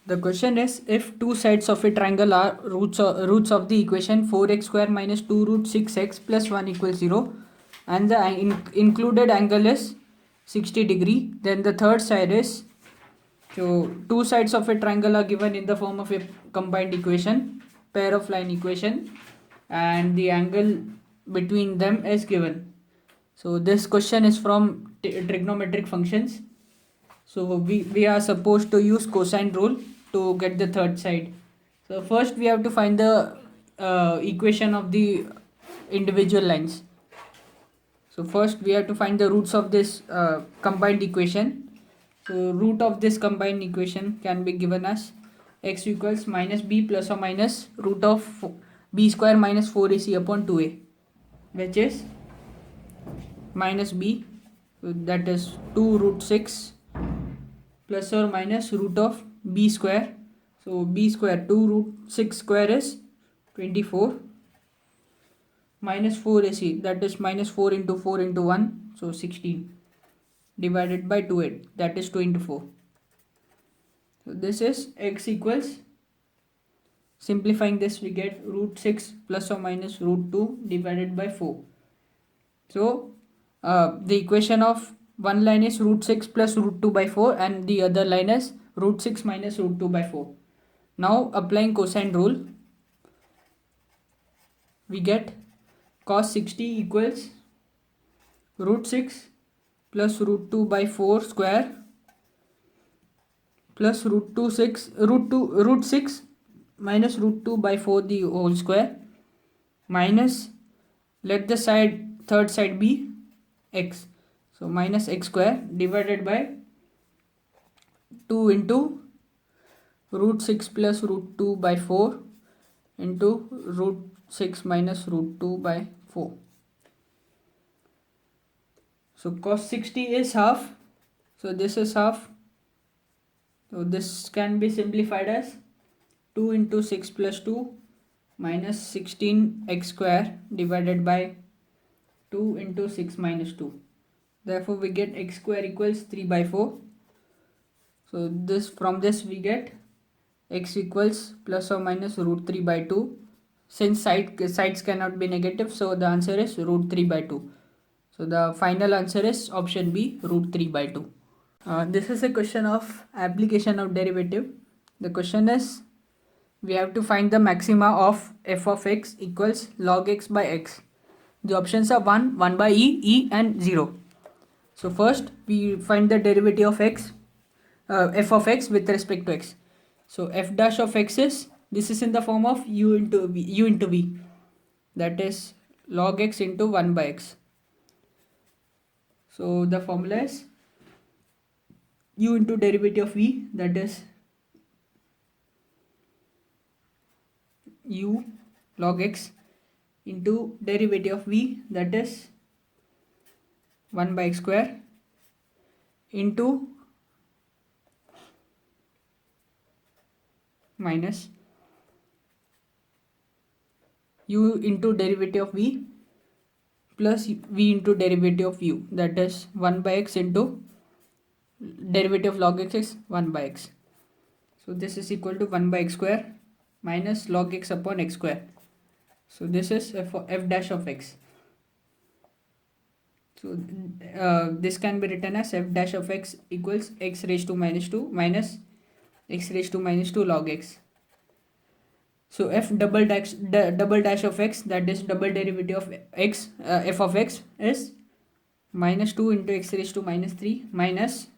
The question is, if two sides of a triangle are roots of the equation 4x square minus 2 root 6x plus 1 equals 0, and the included angle is 60 degree, then the third side is, so two sides of a triangle are given in the form of a combined equation, pair of line equation, and the angle between them is given. So this question is from trigonometric functions. So we are supposed to use cosine rule to get the third side. So first we have to find the equation of the individual lines. So first we have to find the roots of this combined equation. So root of this combined equation can be given as x equals minus b plus or minus root of b square minus 4ac upon 2a, which is minus b, so that is 2 root 6 plus or minus root of b square. So b square, 2 root 6 square is 24, minus 4ac, that is minus 4 into 4 into 1, so 16, divided by 2, that is 2 into 4. So this is x equals, simplifying this we get root 6 plus or minus root 2 divided by 4. So the equation of one line is root 6 plus root 2 by 4 and the other line is root 6 minus root 2 by 4. Now applying cosine rule, we get cos 60 equals root 6 plus root 2 by 4 square plus root 6 minus root 2 by 4 the whole square, minus, let the third side be x, so minus x square divided by 2 into root 6 plus root 2 by 4 into root 6 minus root 2 by 4. So cos 60 is half, so this is half, so this can be simplified as 2 into 6 plus 2 minus 16x square divided by 2 into 6 minus 2. Therefore we get x square equals 3 by 4. So from this we get x equals plus or minus root 3 by 2. Since sides cannot be negative, so the answer is root 3 by 2. So the final answer is option B, root 3 by 2. This is a question of application of derivative. The question is, we have to find the maxima of f of x equals log x by x. The options are 1, 1 by e and 0. So first we find the derivative of x, f of x with respect to x. So f dash of x is, this is in the form of u into v, that is log x into 1 by x. So the formula is u into derivative of v, that is u log x into derivative of v, that is 1 by x square, into minus u into derivative of v plus v into derivative of u, that is 1 by x into derivative of log x is 1 by x. So this is equal to 1 by x square minus log x upon x square. So this is f dash of x. So this can be written as f dash of x equals x raised to minus 2 minus x raised to minus 2 log x. So f double dash of x, that is double derivative of x, f of x is minus 2 into x raised to minus 3 minus,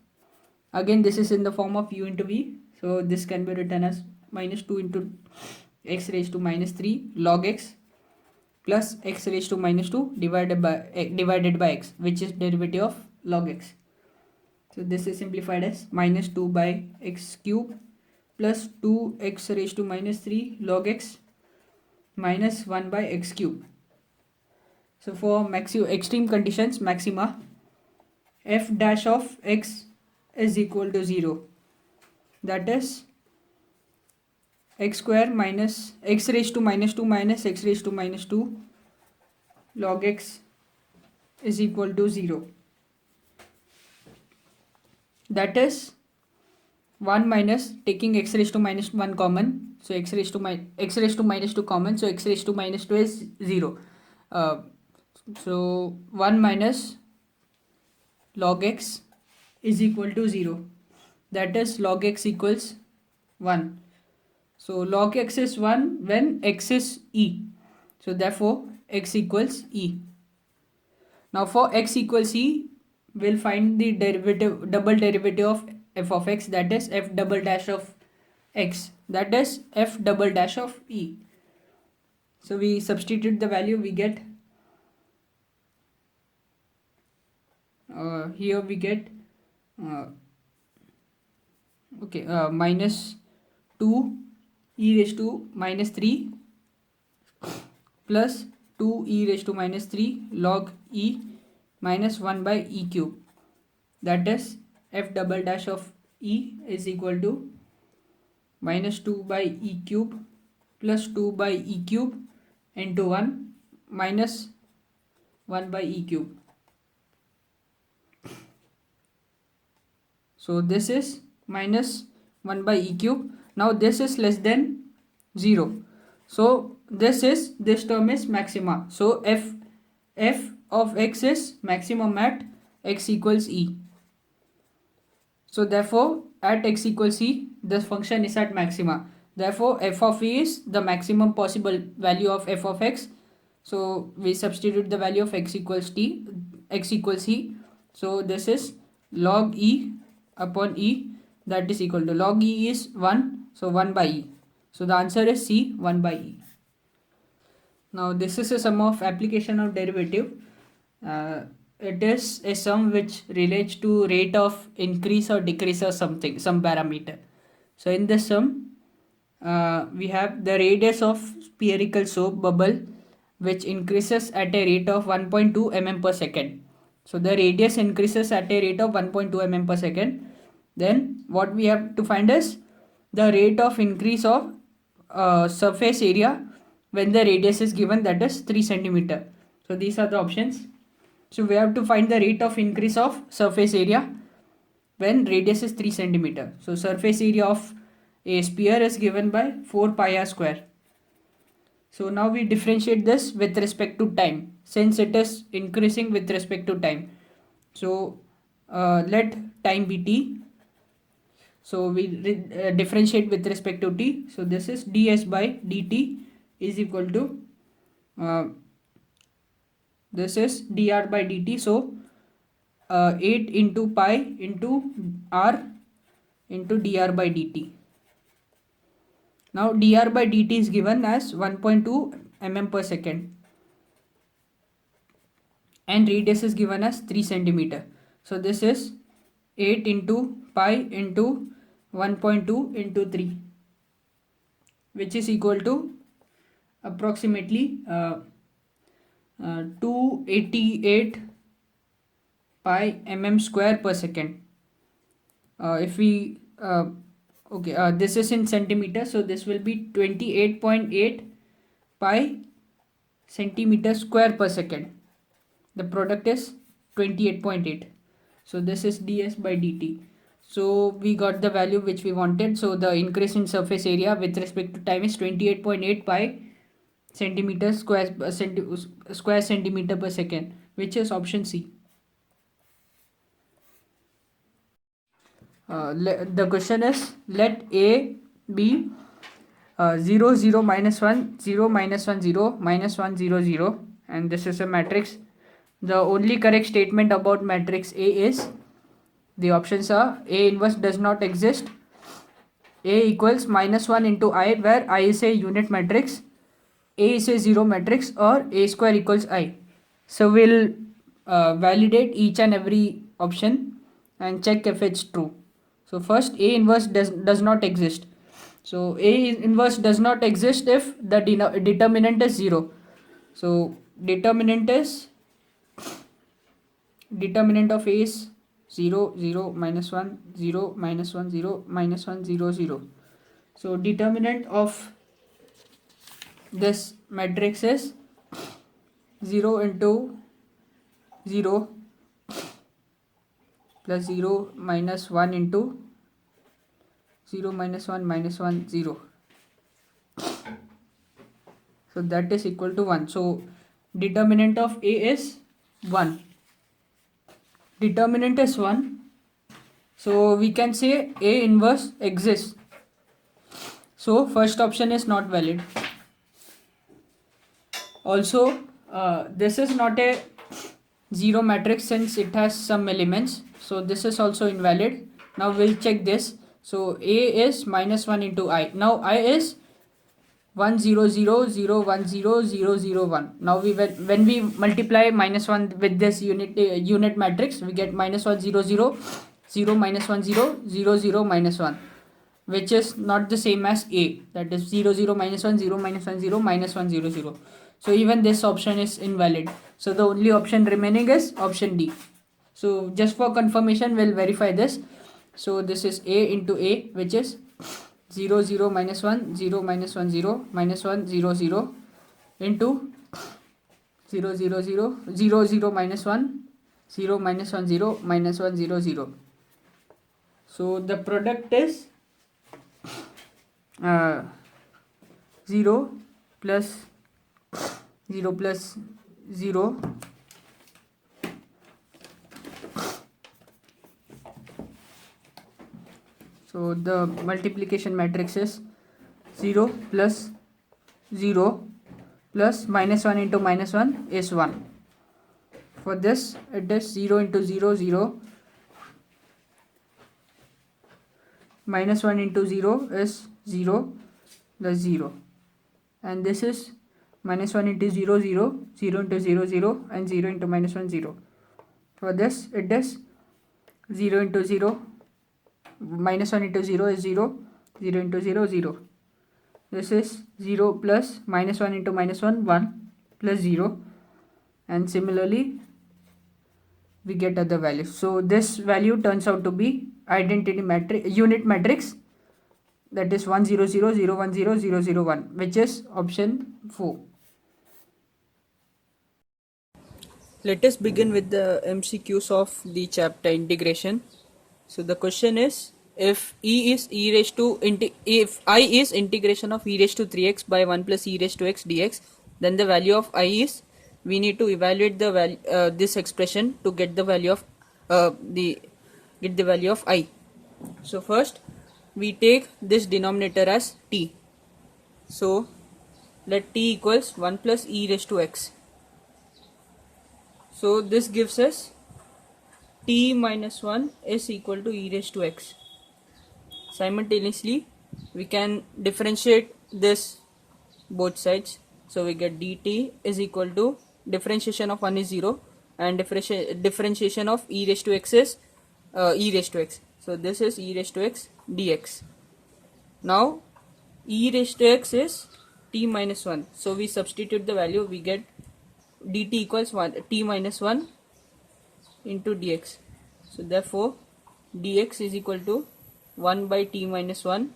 again this is in the form of u into v, so this can be written as minus 2 into x raised to minus 3 log x plus x raised to minus 2 divided by x, which is derivative of log x. So this is simplified as minus 2 by x cube plus 2x raised to minus 3 log x minus 1 by x cube. So for extreme conditions, maxima, f dash of x is equal to 0, that is x square minus x raised to minus 2 minus x raised to minus 2 log x is equal to 0. That is 1 minus taking x raised to minus 1 common, so x raised to minus 2 common, so x raised to minus 2 is 0. So 1 minus log x is equal to 0, that is log x equals 1. So log x is 1 when x is e, so therefore x equals e. Now for x equals e, we'll find the double derivative of f of x, that is f double dash of x, that is f double dash of e. So we substitute the value, we get here we get uh, minus 2 e raised to minus 3 plus 2 e raised to minus 3 log e minus 1 by e cube, that is f double dash of e is equal to minus 2 by e cube plus 2 by e cube into 1 minus 1 by e cube. So this is minus 1 by e cube. Now this is less than 0. So this term is maxima. So f of x is maximum at x equals e. So therefore at x equals e, this function is at maxima. Therefore f of e is the maximum possible value of f of x. So we substitute the value of x equals e. So this is log e upon e, that is equal to log e is 1, so 1 by e. So the answer is C, 1 by e. Now this is a sum of application of derivative. It is a sum which relates to rate of increase or decrease of something, some parameter. So in this sum, we have the radius of spherical soap bubble which increases at a rate of 1.2 mm per second. So the radius increases at a rate of 1.2 mm per second. Then what we have to find is the rate of increase of surface area when the radius is given, that is 3 centimeter. So these are the options. So we have to find the rate of increase of surface area when radius is 3 centimeter. So surface area of a sphere is given by 4 pi r square. So now we differentiate this with respect to time, since it is increasing with respect to time. So let time be t. So we differentiate with respect to t. So this is ds by dt is equal to this is dr by dt. So 8 into pi into r into dr by dt. Now dr by dt is given as 1.2 mm per second and radius is given as 3 centimeter. So this is 8 into pi into 1.2 into 3, which is equal to approximately 288 pi mm square per second. If we this is in centimeter, so this will be 28.8 pi centimeter square per second. The product is 28.8. So this is ds by dt. So we got the value which we wanted. So the increase in surface area with respect to time is 28.8 pi centimeter square centimeter per second, which is option C. The question is, let A be 0 0 minus 1 0 minus 1 0 minus 1 0 0, and this is a matrix. The only correct statement about matrix A is, the options are A inverse does not exist, A equals minus 1 into I, where I is a unit matrix, A is a zero matrix, or A square equals I. So we'll validate each and every option and check if it's true. So first, A inverse does not exist. So A inverse does not exist if the determinant is 0. So determinant of A is 0 0 minus 1 0 minus 1 0 minus 1 0 0. So determinant of this matrix is 0 into 0 plus 0 minus 1 into 0 minus 1 minus 1 0. So that is equal to 1. So determinant of A is 1. Determinant is 1. So we can say A inverse exists. So first option is not valid. Also, this is not a zero matrix since it has some elements. So this is also invalid. Now we'll check this. So A is minus 1 into I. Now I is 1 0 0 0 1 0 0 0 1. Now when we multiply minus 1 with this unit matrix, we get minus 1 0 0 0 minus 1 0 0 0 minus 1, which is not the same as A, that is 0 0 minus 1 0 minus 1 0 minus 1 0 0. So even this option is invalid. So the only option remaining is option D. So just for confirmation we'll verify this. So this is A into A, which is 0 0 minus 1 0 minus 1 0 minus 1 0 0 into 0 0 0 0 0 minus 1 0 minus 1 0 minus 1 0 0. So the product is 0 plus 0 plus 0 so the multiplication matrix is 0 plus 0 plus minus 1 into minus 1 is 1. For this it is 0 into 0 0 minus 1 into 0 is 0 plus 0, and this is minus 1 into 0 0 0 into 0 0 and 0 into minus 1 0. For this it is 0 into 0 minus 1 into 0 is 0 0 into 0 0. This is 0 plus minus 1 into minus 1 1 plus 0, and similarly we get other values. So this value turns out to be identity matrix, unit matrix, that is 1 0 0 0 1 0 0 0 1, which is option 4. Let us begin with the MCQs of the chapter integration. So the question is, if if I is integration of e raised to 3x by 1 plus e raised to x dx, then the value of I is, we need to evaluate the value this expression to get the value of I. So first we take this denominator as t. So let t equals 1 plus e raised to x. So this gives us t minus 1 is equal to e raised to x. Simultaneously we can differentiate this both sides. So we get dt is equal to, differentiation of 1 is 0 and differentiation of e raised to x is e raised to x. So this is e raised to x dx. Now e raised to x is t minus 1. So we substitute the value, we get dt equals 1 t minus 1 into dx. So therefore dx is equal to 1 by t minus 1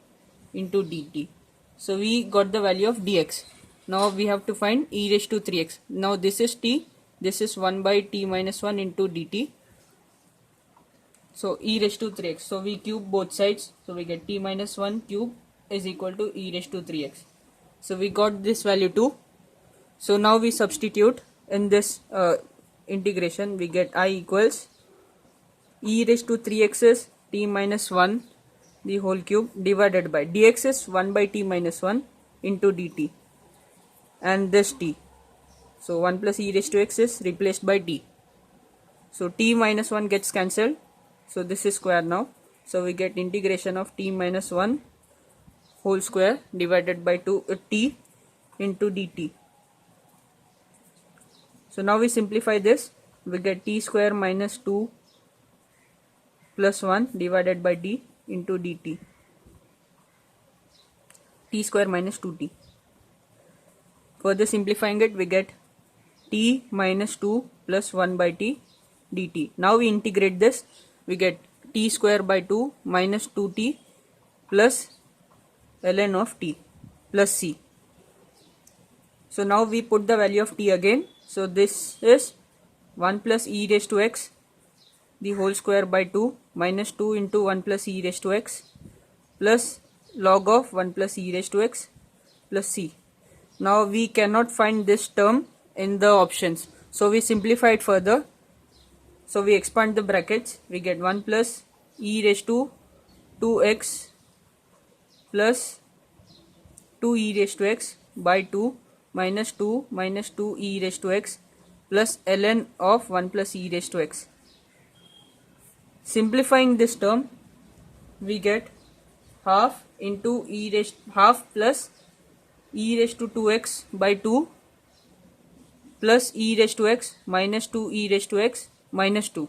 into dt. So we got the value of dx. Now we have to find e raised to 3x. Now this is t, this is 1 by t minus 1 into dt. So e raised to 3x. So we cube both sides. So we get t minus 1 cube is equal to e raised to 3x. So we got this value too. So now we substitute in this integration. We get I equals e raised to 3x is t minus 1 the whole cube divided by dx is 1 by t minus 1 into dt, and this t. So 1 plus e raised to x is replaced by t. So t minus 1 gets cancelled. So this is square now. So we get integration of t minus 1 whole square divided by 2 t into dt. So now we simplify this. We get t square minus 2 plus 1 divided by t into dt. T square minus 2t. Further simplifying it, we get t minus 2 plus 1 by t dt. Now we integrate this. We get t square by 2 minus 2t plus ln of t plus c. So now we put the value of t again. So this is 1 plus e raised to x the whole square by 2 minus 2 into 1 plus e raised to x plus log of 1 plus e raised to x plus c. Now we cannot find this term in the options, so we simplify it further. So we expand the brackets, we get 1 plus e raised to 2x plus 2 e raised to x by 2 minus 2 e raised to x plus ln of 1 plus e raised to x. Simplifying this term, we get half into half plus e raised to 2x by 2 plus e raised to x minus 2 e raised to x minus 2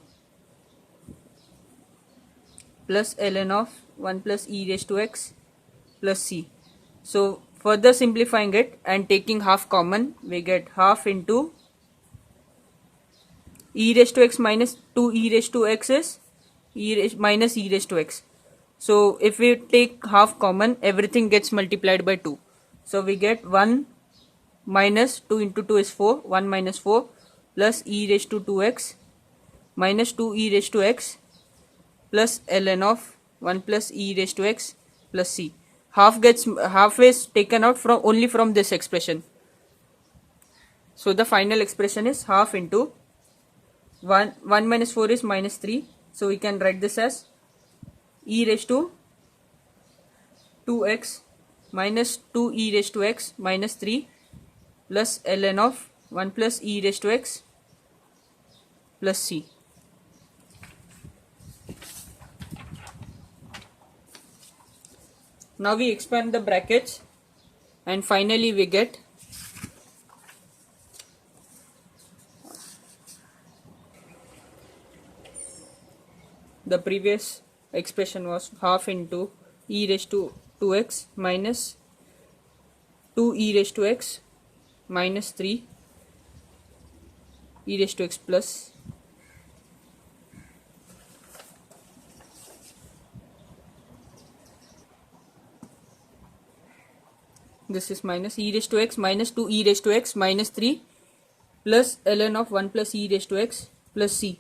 plus ln of 1 plus e raised to x plus c. So further simplifying it and taking half common, we get half into e raised to x minus 2 e raised to x is minus e raised to x. So if we take half common, everything gets multiplied by 2. So we get 1 minus 2 into 2 is 4, 1 minus 4 plus e raised to 2x minus 2 e raised to x plus ln of 1 plus e raised to x plus c. Half is taken out from only from this expression. So the final expression is half into 1 minus 4 is minus 3. So we can write this as e raised to 2x minus 2 e raised to x minus 3 plus ln of 1 plus e raised to x plus c. Now we expand the brackets and finally we get the previous expression was half into e raised to 2x minus 2 e raised to x minus 3 e raised to x plus this is minus e raised to x minus 2 e raised to x minus 3 plus ln of 1 plus e raised to x plus c.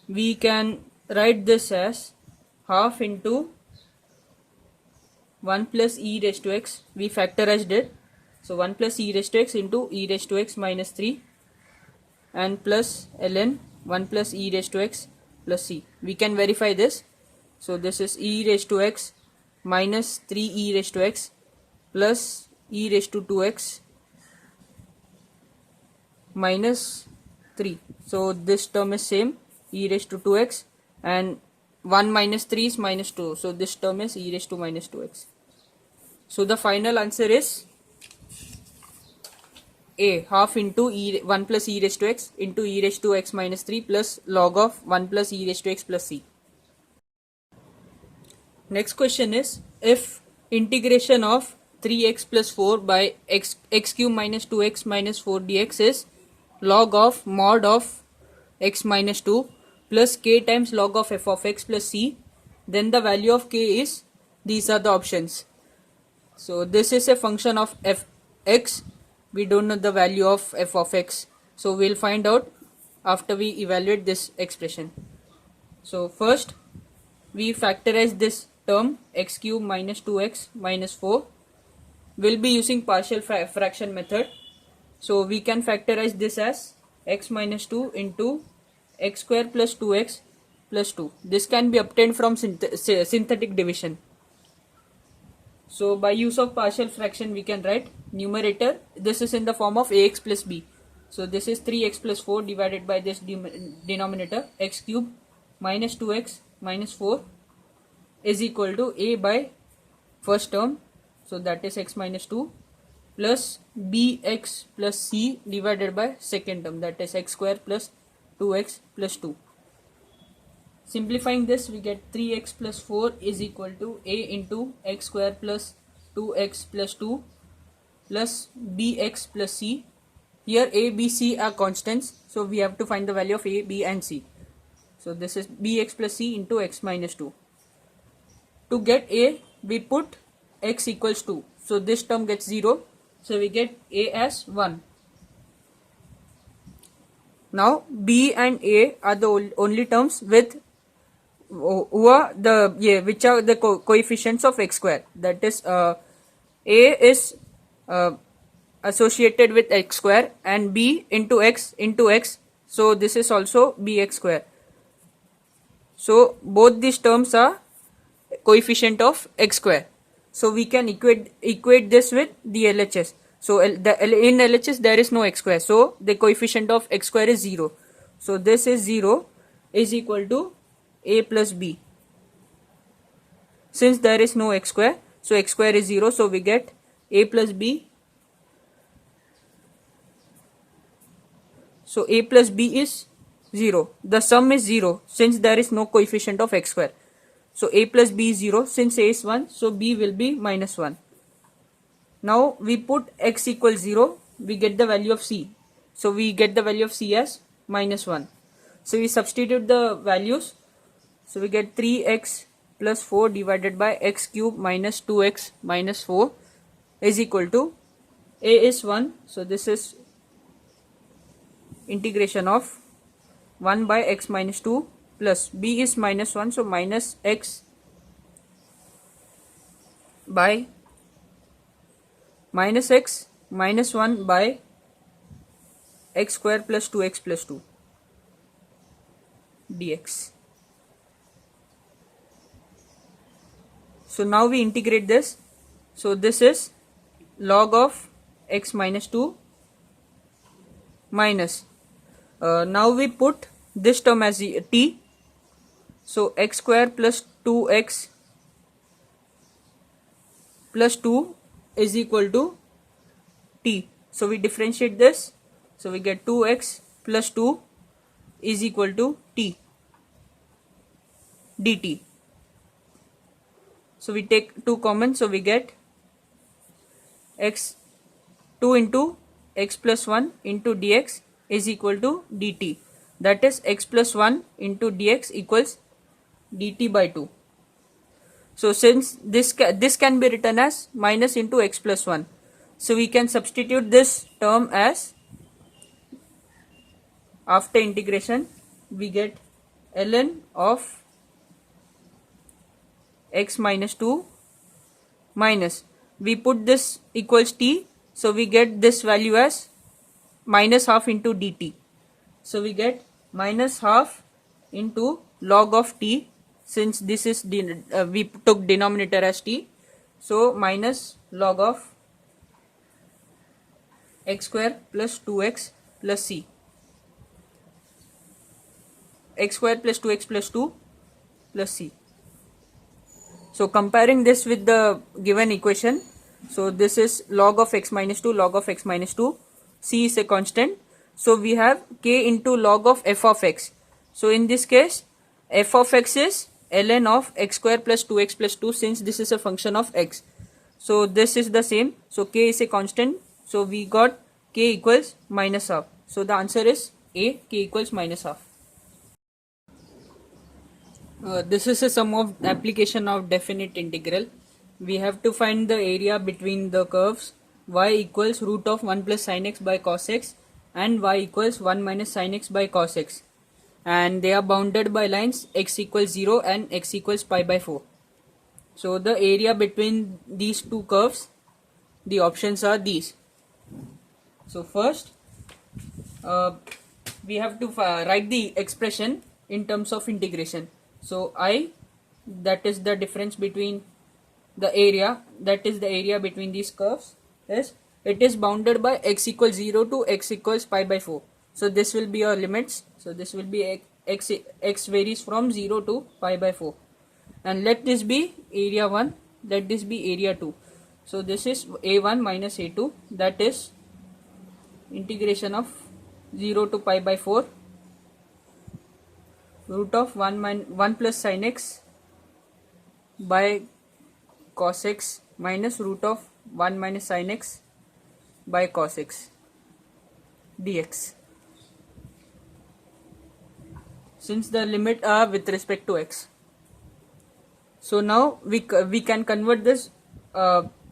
We can write this as half into 1 plus e raised to x. We factorized it. So 1 plus e raised to x into e raised to x minus 3 and plus ln 1 plus e raised to x plus c. We can verify this. So this is e raised to x minus 3 e raised to x plus e raised to 2x minus 3. So this term is same, e raised to 2x, and 1 minus 3 is minus 2. So this term is e raised to minus 2x. So the final answer is A, half into 1 plus e raised to x into e raised to x minus 3 plus log of 1 plus e raised to x plus c. Next question is, if integration of 3x plus 4 by x cube minus 2x minus 4 dx is log of mod of x minus 2 plus k times log of f of x plus c, then the value of k is, these are the options. So this is a function of fx. We don't know the value of f of x, so we'll find out after we evaluate this expression. So first we factorize this term x cube minus 2x minus 4. We'll be using partial fraction method. So we can factorize this as x minus 2 into x square plus 2x plus 2. This can be obtained from synthetic division. So by use of partial fraction we can write numerator, this is in the form of ax plus b. So this is 3x plus 4 divided by this denominator x cube minus 2x minus 4 is equal to a by first term, so that is x minus 2 plus bx plus c divided by second term, that is x square plus 2x plus 2. Simplifying this, we get 3x plus 4 is equal to a into x square plus 2x plus 2 plus bx plus c. Here a, b, c are constants, so we have to find the value of a, b and c. So this is bx plus c into x minus 2. To get a, we put x equals 2. So this term gets 0. So we get a as 1. Now b and a are the only terms with who are the which are the coefficients of x square, that is a is associated with x square and b into x, so this is also bx square. So both these terms are coefficient of x square. So we can equate this with the LHS. So in LHS there is no x square, so the coefficient of x square is 0. So this is 0 is equal to a plus b. Since there is no x square, so x square is 0, so we get a plus b. So a plus b is 0. The sum is 0 since there is no coefficient of x square. So a plus b is 0. Since a is 1, so b will be minus 1. Now we put x equals 0, we get the value of c. So we get the value of c as minus 1. So we substitute the values. So we get 3x plus 4 divided by x cube minus 2x minus 4 is equal to a is 1. So this is integration of 1 by x minus 2 plus b is minus 1, so minus x by minus x minus 1 by x square plus 2x plus 2 dx. So now we integrate this. So this is log of x minus 2 minus now we put this term as t. So x square plus 2x plus 2 is equal to t. So we differentiate this. So we get 2x plus 2 is equal to t dt. So we take 2 common. So we get x 2 into x plus 1 into dx is equal to dt. That is x plus 1 into dx equals dt by 2. So since this can be written as minus into x plus 1, so we can substitute this term as, after integration we get ln of x minus 2 minus, we put this equals t, so we get this value as minus half into dt. So we get minus half into log of t, since this is we took denominator as t, so minus log of x square plus 2x plus c, x square plus 2x plus 2 plus c. So comparing this with the given equation, so this is log of x minus 2, log of x minus 2, c is a constant, so we have k into log of f of x. So in this case f of x is ln of x square plus 2x plus 2, since this is a function of x. So this is the same, so k is a constant, so we got k equals minus half. So the answer is a, k equals minus half. This is a sum of application of definite integral. We have to find the area between the curves y equals root of 1 plus sin x by cos x and y equals 1 minus sin x by cos x, and they are bounded by lines x equals 0 and x equals pi by 4. So the area between these two curves, the options are these. So first we have to write the expression in terms of integration. So I, that is the difference between the area, that is the area between these curves, is it is bounded by x equals 0 to x equals pi by 4. So this will be your limits. So this will be x varies from 0 to pi by 4, and let this be area 1, let this be area 2. So this is a1 minus a2, that is integration of 0 to pi by 4 root of 1 plus sin x by cos x minus root of 1 minus sin x by cos x dx, since the limit are with respect to x. So now we can convert this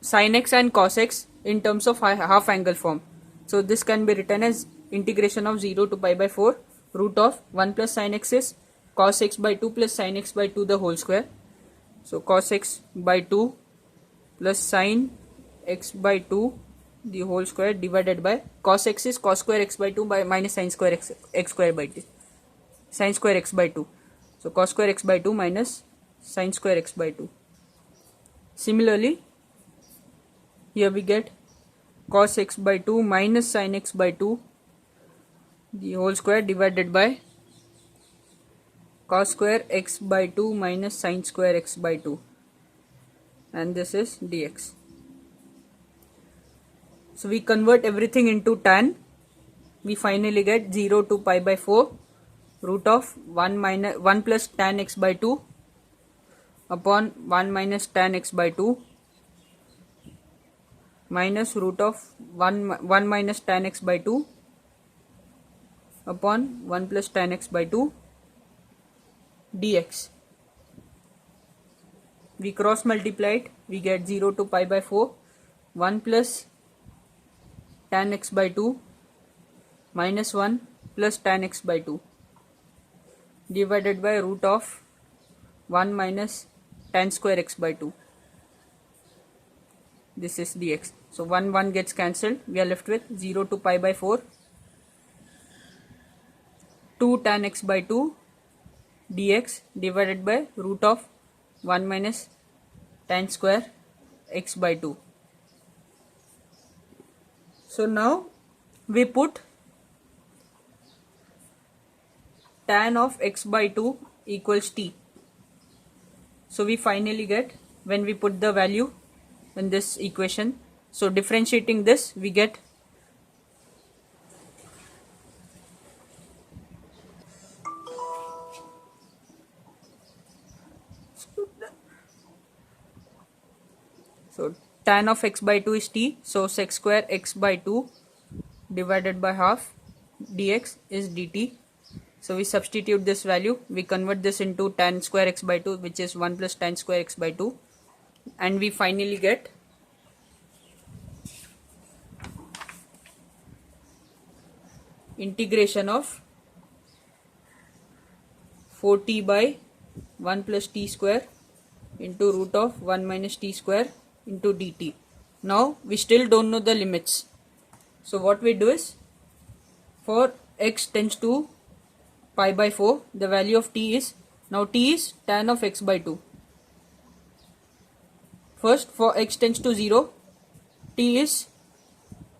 sin x and cos x in terms of half angle form. So this can be written as integration of 0 to pi by 4 root of 1 plus sin x is cos x by 2 plus sin x by 2 the whole square. So cos x by 2 plus sin x by 2 the whole square divided by cos x is cos square x by 2 by minus sin square x square by 2, sin square x by 2. So cos square x by 2 minus sin square x by 2. Similarly, here we get cos x by 2 minus sin x by 2 the whole square divided by cos square x by 2 minus sin square x by 2, and this is dx. So we convert everything into tan. We finally get 0 to pi by 4 root of 1 plus tan x by 2 upon 1 minus tan x by 2 minus root of 1 minus tan x by 2 upon 1 plus tan x by 2 dx. We cross multiply it, we get 0 to pi by 4, 1 plus tan x by 2 minus 1 plus tan x by 2 divided by root of 1 minus tan square x by 2. This is dx. So 1 gets cancelled. We are left with 0 to pi by 4, 2 tan x by 2 dx divided by root of 1 minus tan square x by 2. So now we put tan of x by 2 equals t. So we finally get, when we put the value in this equation, so differentiating this, we get so tan of x by 2 is t, so sec square x by 2 divided by half dx is dt. So we substitute this value, we convert this into tan square x by 2, which is 1 plus tan square x by 2, and we finally get integration of 4t by 1 plus t square into root of 1 minus t square into dt. Now we still don't know the limits. So what we do is, for x tends to pi by 4, the value of t is, now t is tan of x by 2. First, for x tends to 0, t is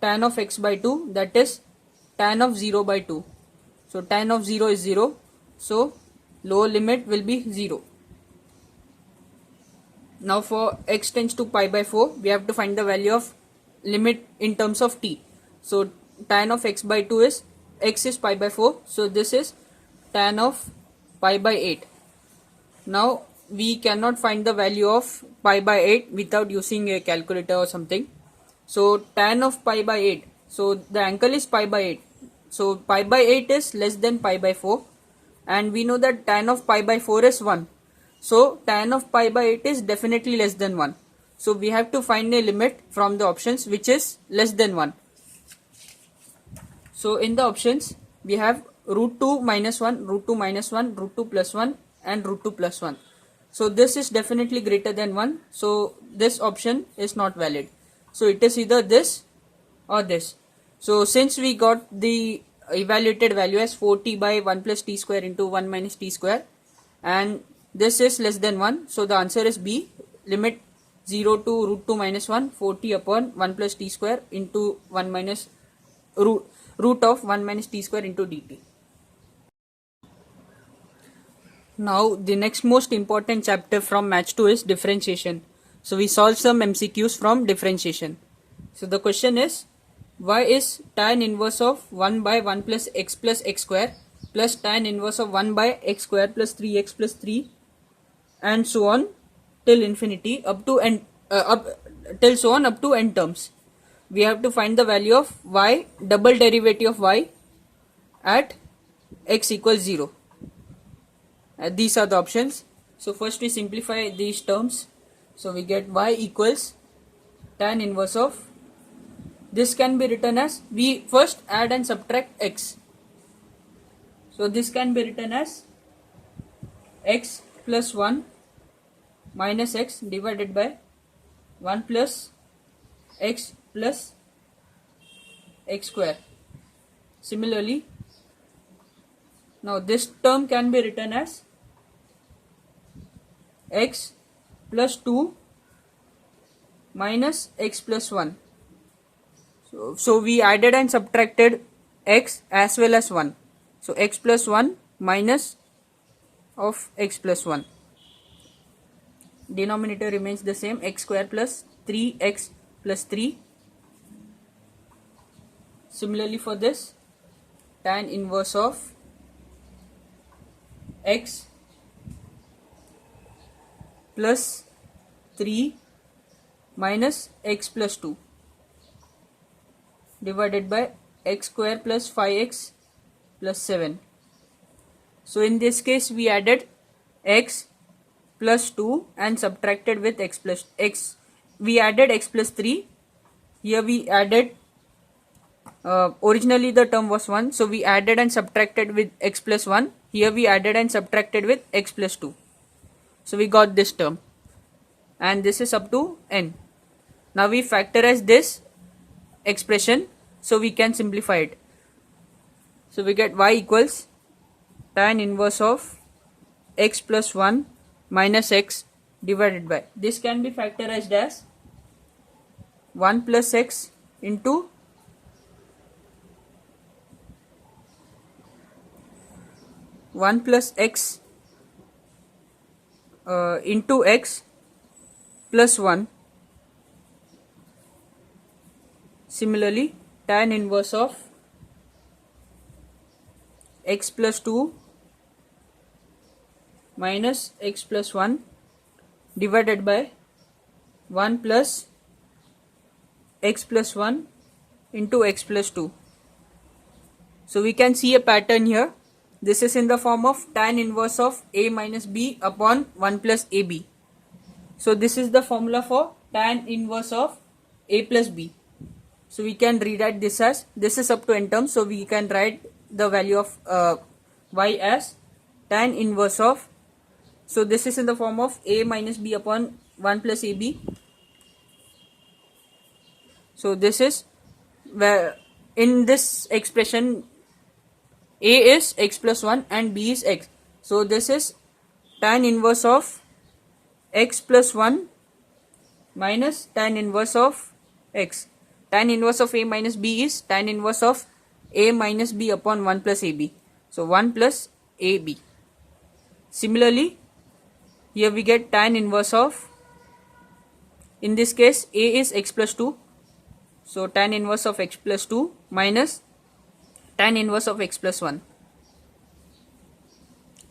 tan of x by 2, that is tan of 0 by 2. So tan of 0 is 0, so lower limit will be 0. Now for x tends to pi by 4, we have to find the value of limit in terms of t. So tan of x by 2 is, x is pi by 4, so this is tan of pi by 8. Now we cannot find the value of pi by 8 without using a calculator or something. So tan of pi by 8, so the angle is pi by 8, so pi by 8 is less than pi by 4, and we know that tan of pi by 4 is 1, so tan of pi by 8 is definitely less than 1. So we have to find a limit from the options which is less than 1. So in the options we have root 2 minus 1, root 2 minus 1, root 2 plus 1 and root 2 plus 1. So this is definitely greater than 1, so this option is not valid. So it is either this or this. So since we got the evaluated value as 4t by 1 plus t square into 1 minus t square, and this is less than 1, so the answer is B, limit 0 to root 2 minus 1, 4t upon 1 plus t square into 1 minus root of 1 minus t square into dt. Now the next most important chapter from match 2 is differentiation. So we solve some MCQs from differentiation. So the question is, why is tan inverse of 1 by 1 plus x square plus tan inverse of 1 by x square plus 3x plus 3 and so on till infinity up to n till so on up to n terms. We have to find the value of y, double derivative of y at x equals 0. These are the options. So first we simplify these terms. So we get y equals tan inverse of, this can be written as, we first add and subtract x. So this can be written as x plus 1 minus x divided by 1 plus x plus x square. Similarly, now this term can be written as x plus 2 minus x plus 1. So we added and subtracted x as well as 1. So x plus 1 minus of x plus 1. Denominator remains the same, x square plus 3x plus 3. Similarly for this, tan inverse of x plus 3 minus x plus 2 divided by x square plus 5x plus 7. So in this case we added x plus 2 and subtracted with x plus x. We added x plus 3. Here we added, originally the term was 1. So we added and subtracted with x plus 1. Here we added and subtracted with x plus 2. So we got this term. And this is up to n. Now we factorize this expression, so we can simplify it. So we get y equals tan inverse of x plus 1 minus x divided by, this can be factorized as 1 plus x into 1 plus x into x plus 1. Similarly, tan inverse of x plus 2 minus x plus 1 divided by 1 plus x plus 1 into x plus 2. So we can see a pattern here. This is in the form of tan inverse of a minus b upon 1 plus ab. So this is the formula for tan inverse of a plus b. So we can rewrite this as, this is up to n terms, so we can write the value of y as tan inverse of, so this is in the form of a minus b upon 1 plus ab. So this is where in this expression a is x plus 1 and b is x. So this is tan inverse of x plus 1 minus tan inverse of x. Tan inverse of a minus b is tan inverse of a minus b upon 1 plus ab. So 1 plus ab. Similarly, here we get tan inverse of, in this case a is x plus 2. So tan inverse of x plus 2 minus tan inverse of x plus 1.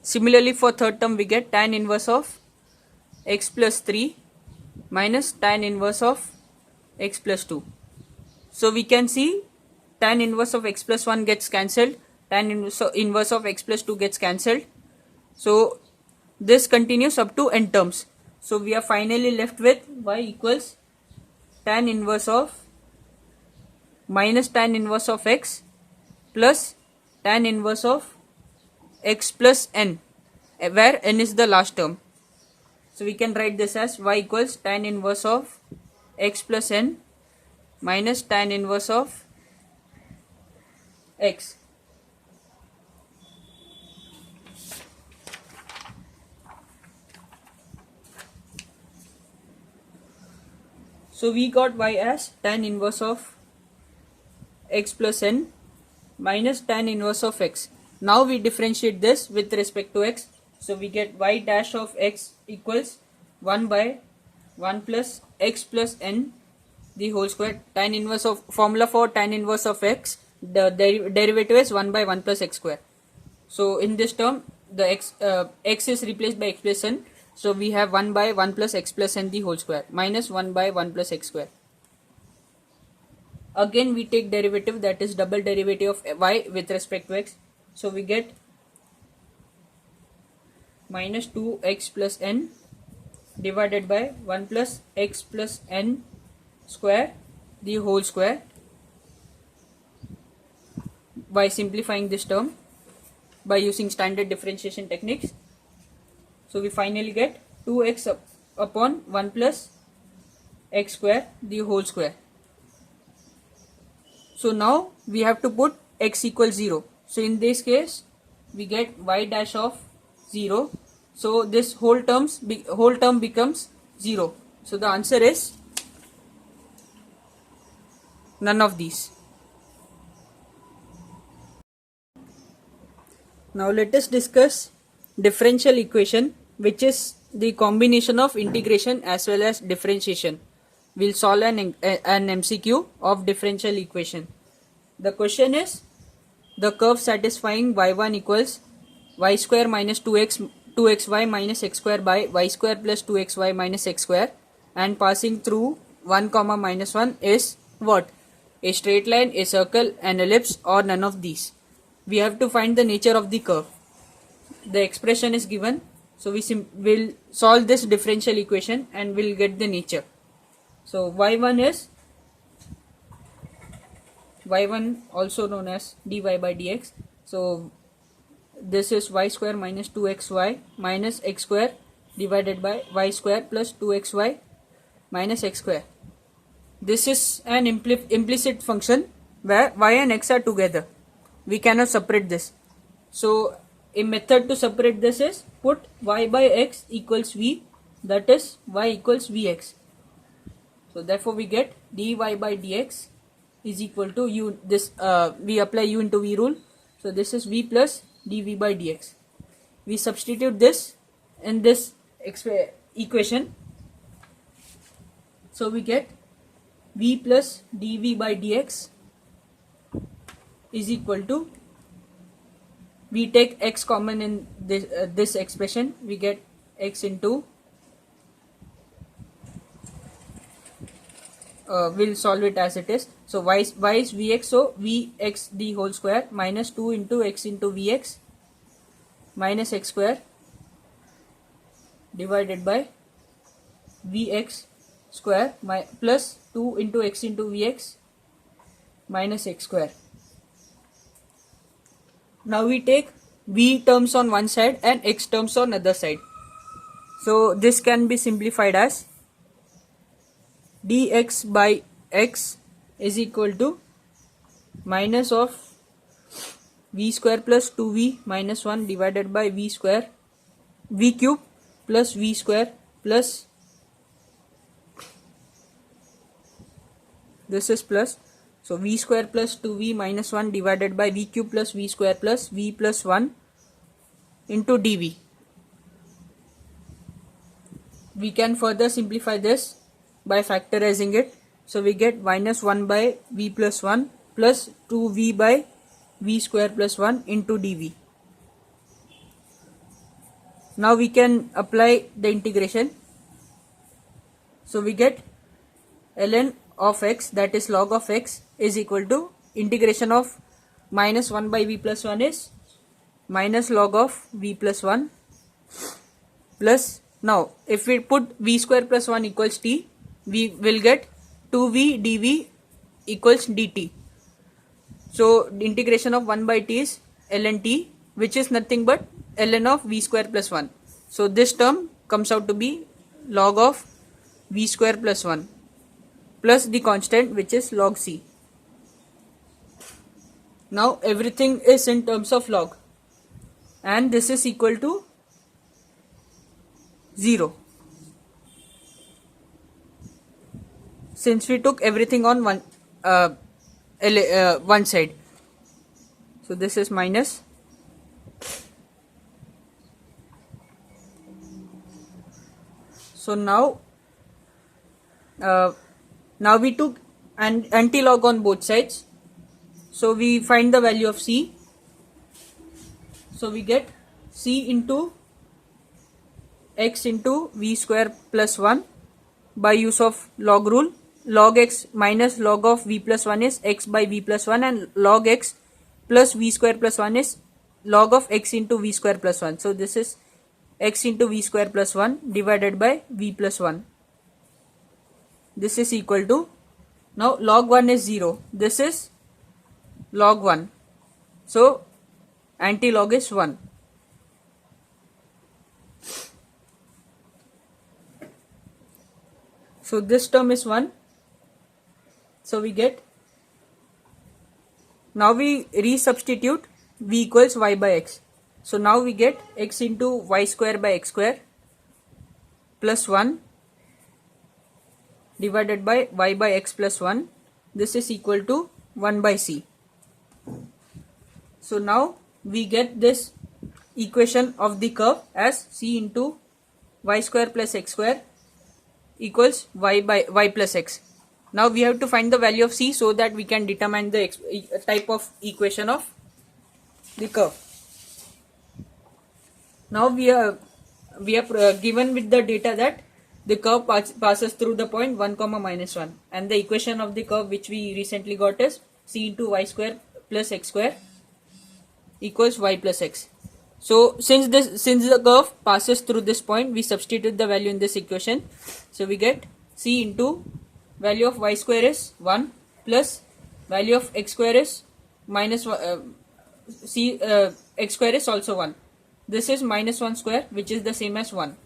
Similarly, for third term we get tan inverse of x plus 3 minus tan inverse of x plus 2. So we can see tan inverse of x plus 1 gets cancelled, tan inverse of x plus 2 gets cancelled. So this continues up to n terms. So we are finally left with y equals tan inverse of minus tan inverse of x plus tan inverse of x plus n, where n is the last term. So we can write this as y equals tan inverse of x plus n minus tan inverse of x. So we got y as tan inverse of x plus n minus tan inverse of x. Now we differentiate this with respect to x. So we get y dash of x equals 1 by 1 plus x plus n the whole square. Tan inverse of, formula for tan inverse of x, the derivative is 1 by 1 plus x square. So in this term the x is replaced by x plus n. So we have 1 by 1 plus x plus n the whole square minus 1 by 1 plus x square. Again we take derivative, that is double derivative of y with respect to x. So we get minus 2x plus n divided by 1 plus x plus n square the whole square by simplifying this term by using standard differentiation techniques. So we finally get 2x upon 1 plus x square the whole square. So now we have to put x equals 0. So in this case we get y dash of 0. So this whole term becomes 0. So the answer is none of these. Now let us discuss differential equation, which is the combination of integration as well as differentiation. We'll solve an MCQ of differential equation. The question is, the curve satisfying y1 equals y square minus 2xy minus x square by y square plus 2xy minus x square and passing through 1 comma minus 1 is what? A straight line, a circle, an ellipse, or none of these. We have to find the nature of the curve. The expression is given, so will solve this differential equation and we'll get the nature. So y1 is y1 also known as dy by dx. So this is y square minus 2xy minus x square divided by y square plus 2xy minus x square. This is an implicit function where y and x are together. We cannot separate this. So a method to separate this is put y by x equals v, that is y equals vx. So therefore we get dy by dx is equal to u. This we apply u into v rule. So this is v plus dv by dx. We substitute this in this equation. So we get v plus dv by dx is equal to, we take x common in this expression, we get x into, we'll solve it as it is. So y is vx, so vx the whole square minus 2 into x into vx minus x square divided by vx square plus 2 into x into vx minus x square. Now we take v terms on one side and x terms on other side. So this can be simplified as dx by x is equal to minus of v square plus 2v minus 1 divided by v square, v cube plus v square plus, this is plus, so v square plus 2v minus 1 divided by v cube plus v square plus v plus 1 into dv. We can further simplify this by factorizing it. So we get minus 1 by v plus 1 plus 2v by v square plus 1 into dv. Now we can apply the integration. So we get ln of x, that is log of x, is equal to integration of minus 1 by v plus 1 is minus log of v plus 1 plus, now if we put v square plus 1 equals t, we will get 2v dv equals dt. So the integration of 1 by t is ln t, which is nothing but ln of v square plus 1. So this term comes out to be log of v square plus 1 plus the constant, which is log c. Now everything is in terms of log and this is equal to 0. Since we took everything on one side. So this is minus. So now we took an anti-log on both sides. So we find the value of c. So we get c into x into v square plus 1 by use of log rule. Log x minus log of v plus 1 is x by v plus 1 and log x plus v square plus 1 is log of x into v square plus 1. So this is x into v square plus 1 divided by v plus 1. This is equal to, now log 1 is 0. This is log 1. So anti-log is 1. So this term is 1. So we get, now we resubstitute v equals y by x. So now we get x into y square by x square plus 1 divided by y by x plus 1. This is equal to 1 by c. So now we get this equation of the curve as c into y square plus x square equals y by y plus x. Now we have to find the value of c so that we can determine the type of equation of the curve. Now we are given with the data that the curve passes through the point 1 comma minus 1, and the equation of the curve which we recently got is c into y square plus x square equals y plus x. So since the curve passes through this point, we substitute the value in this equation. So we get c into value of y square is 1 plus value of x square is minus x square is also 1. This is minus 1 square, which is the same as 1.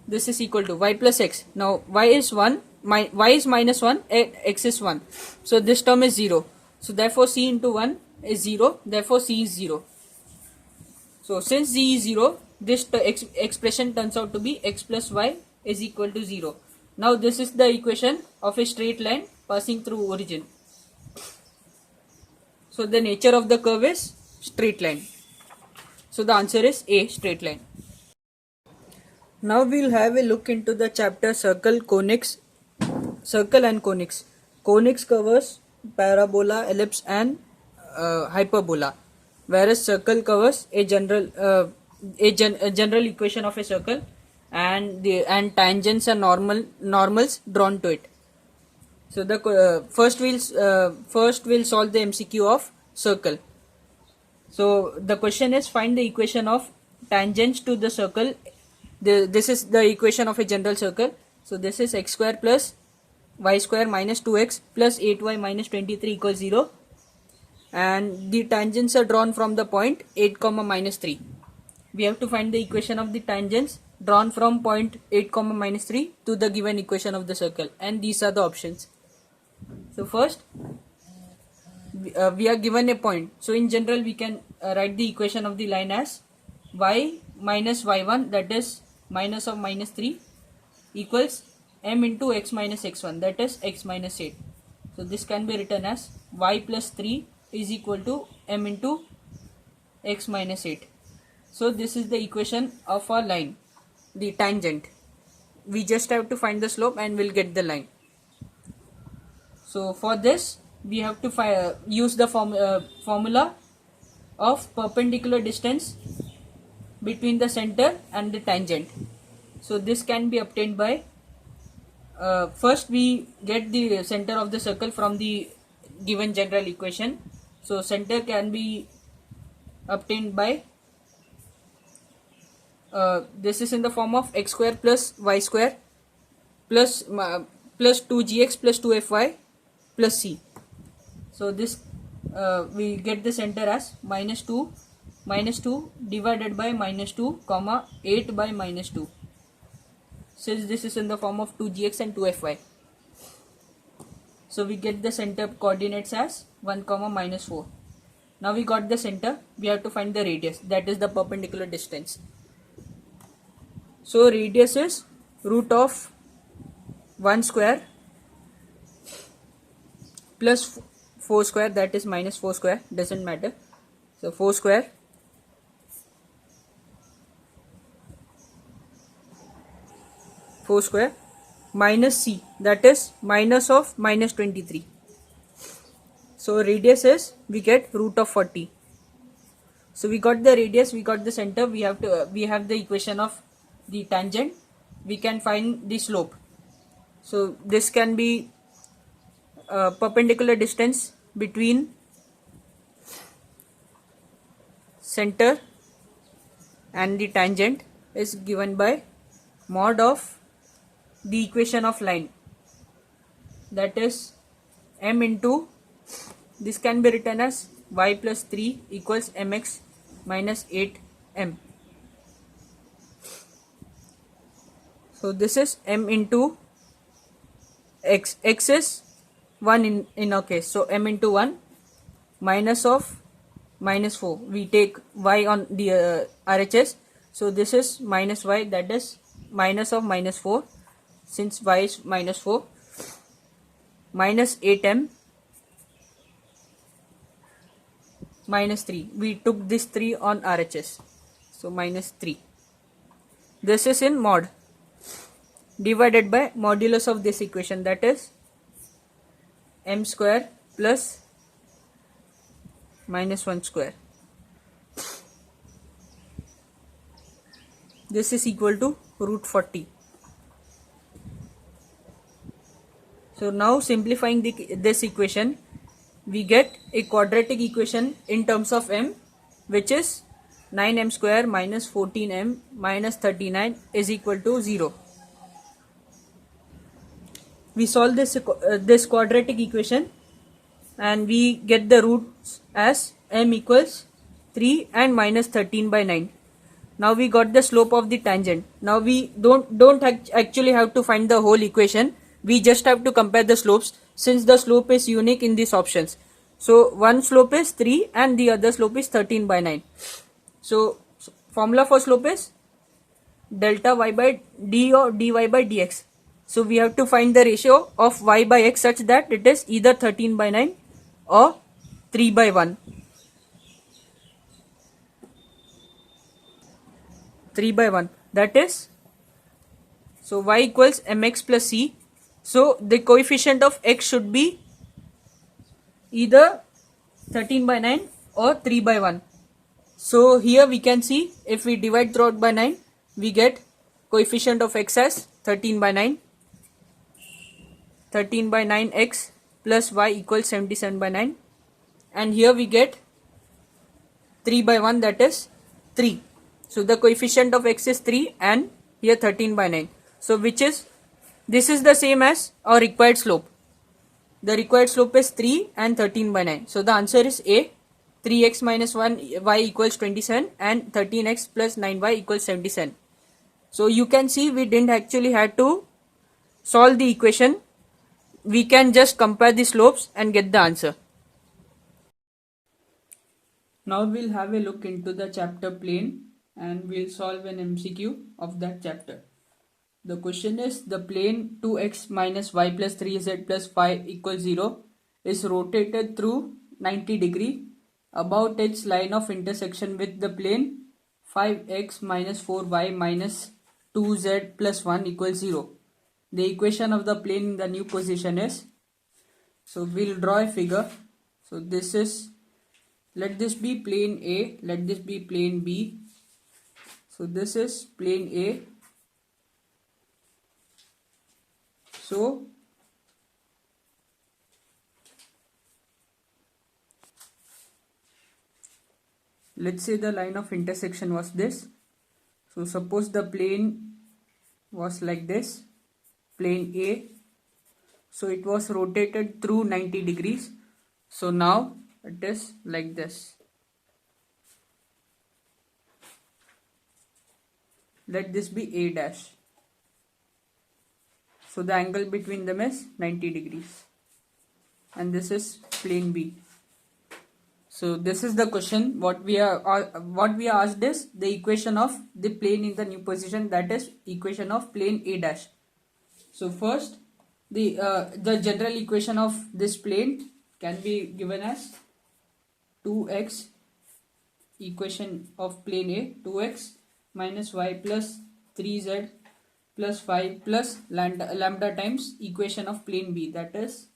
This is equal to y plus x. Now y is 1, y is minus 1, x is 1. So this term is 0. So therefore c into 1 is 0, therefore c is 0. So since z is 0, this expression turns out to be x plus y is equal to 0. Now this is the equation of a straight line passing through origin. So the nature of the curve is straight line. So the answer is A, straight line. Now we'll have a look into the chapter circle and conics. Conics covers parabola, ellipse and hyperbola, whereas circle covers a general equation of a circle and tangents and normals drawn to it. So the first we'll solve the MCQ of circle. So the question is, find the equation of tangents to the circle. This is the equation of a general circle. So this is x square plus y square minus 2x plus 8y minus 23 equals 0. And the tangents are drawn from the point 8 comma minus 3. We have to find the equation of the tangents drawn from point 8 comma minus 3 to the given equation of the circle, and these are the options. So first we are given a point. So in general we can write the equation of the line as y minus y1, that is minus of minus 3, equals m into x minus x1, that is x minus 8. So this can be written as y plus 3 is equal to m into x minus 8. So this is the equation of our line, the tangent. We just have to find the slope and we'll get the line. So for this we have to use the formula of perpendicular distance between the center and the tangent. So this can be obtained by first we get the center of the circle from the given general equation. So center can be obtained by this is in the form of x square plus y square plus 2gx plus 2fy plus c. So this we get the center as minus 2 divided by minus 2 comma 8 by minus 2, since this is in the form of 2gx and 2fy. So we get the center coordinates as 1 comma minus 4. Now we got the center, we have to find the radius, that is the perpendicular distance. So radius is root of 1 square plus 4 square, that is minus 4 square, doesn't matter. So 4 square minus c, that is minus of minus 23. So radius is, we get root of 40. So we got the radius, we got the center, we have the equation of the tangent, we can find the slope. So this can be perpendicular distance between center and the tangent is given by mod of the equation of line, that is m into, this can be written as y plus 3 equals mx minus 8m. So this is m into x. X is 1 in our case. So m into 1 minus of minus 4. We take y on the RHS. So this is minus y, that is minus of minus 4, since y is minus 4, minus 8m minus 3. We took this 3 on RHS. So minus 3. This is in mod, divided by modulus of this equation, that is m square plus minus 1 square. This is equal to root 40. So now simplifying this equation, we get a quadratic equation in terms of m, which is 9m square minus 14m minus 39 is equal to 0. We solve this quadratic equation and we get the roots as m equals 3 and minus 13 by 9. Now we got the slope of the tangent. Now we don't actually have to find the whole equation. We just have to compare the slopes, since the slope is unique in these options. So one slope is 3 and the other slope is 13 by 9. So formula for slope is delta y by d or dy by dx. So we have to find the ratio of y by x such that it is either 13 by 9 or 3 by 1. 3 by 1, that is, so y equals mx plus c. So the coefficient of x should be either 13 by 9 or 3 by 1. So here we can see, if we divide throughout by 9, we get coefficient of x as 13 by 9. 13 by 9x plus y equals 77 by 9. And here we get 3 by 1, that is 3. So the coefficient of x is 3 and here 13 by 9. So this is the same as our required slope. The required slope is 3 and 13 by 9. So the answer is A. 3x minus 1 y equals 27 and 13x plus 9y equals 77. So you can see we didn't actually have to solve the equation. We can just compare the slopes and get the answer. Now we'll have a look into the chapter plane and we'll solve an MCQ of that chapter. The question is, the plane 2x minus y plus 3z plus 5 equals 0 is rotated through 90 degree about its line of intersection with the plane 5x minus 4y minus 2z plus 1 equals 0. The equation of the plane in the new position is, so we'll draw a figure. So this is, let this be plane A, let this be plane B. So this is plane A. So let's say the line of intersection was this. So suppose the plane was like this, plane A. So it was rotated through 90 degrees. So now it is like this. Let this be A dash. So the angle between them is 90 degrees. And this is plane B. So this is the question. What we are asked is the equation of the plane in the new position, that is equation of plane A dash. So first the general equation of this plane can be given as 2x, equation of plane A, 2x minus y plus 3z plus 5 plus lambda times equation of plane B, that is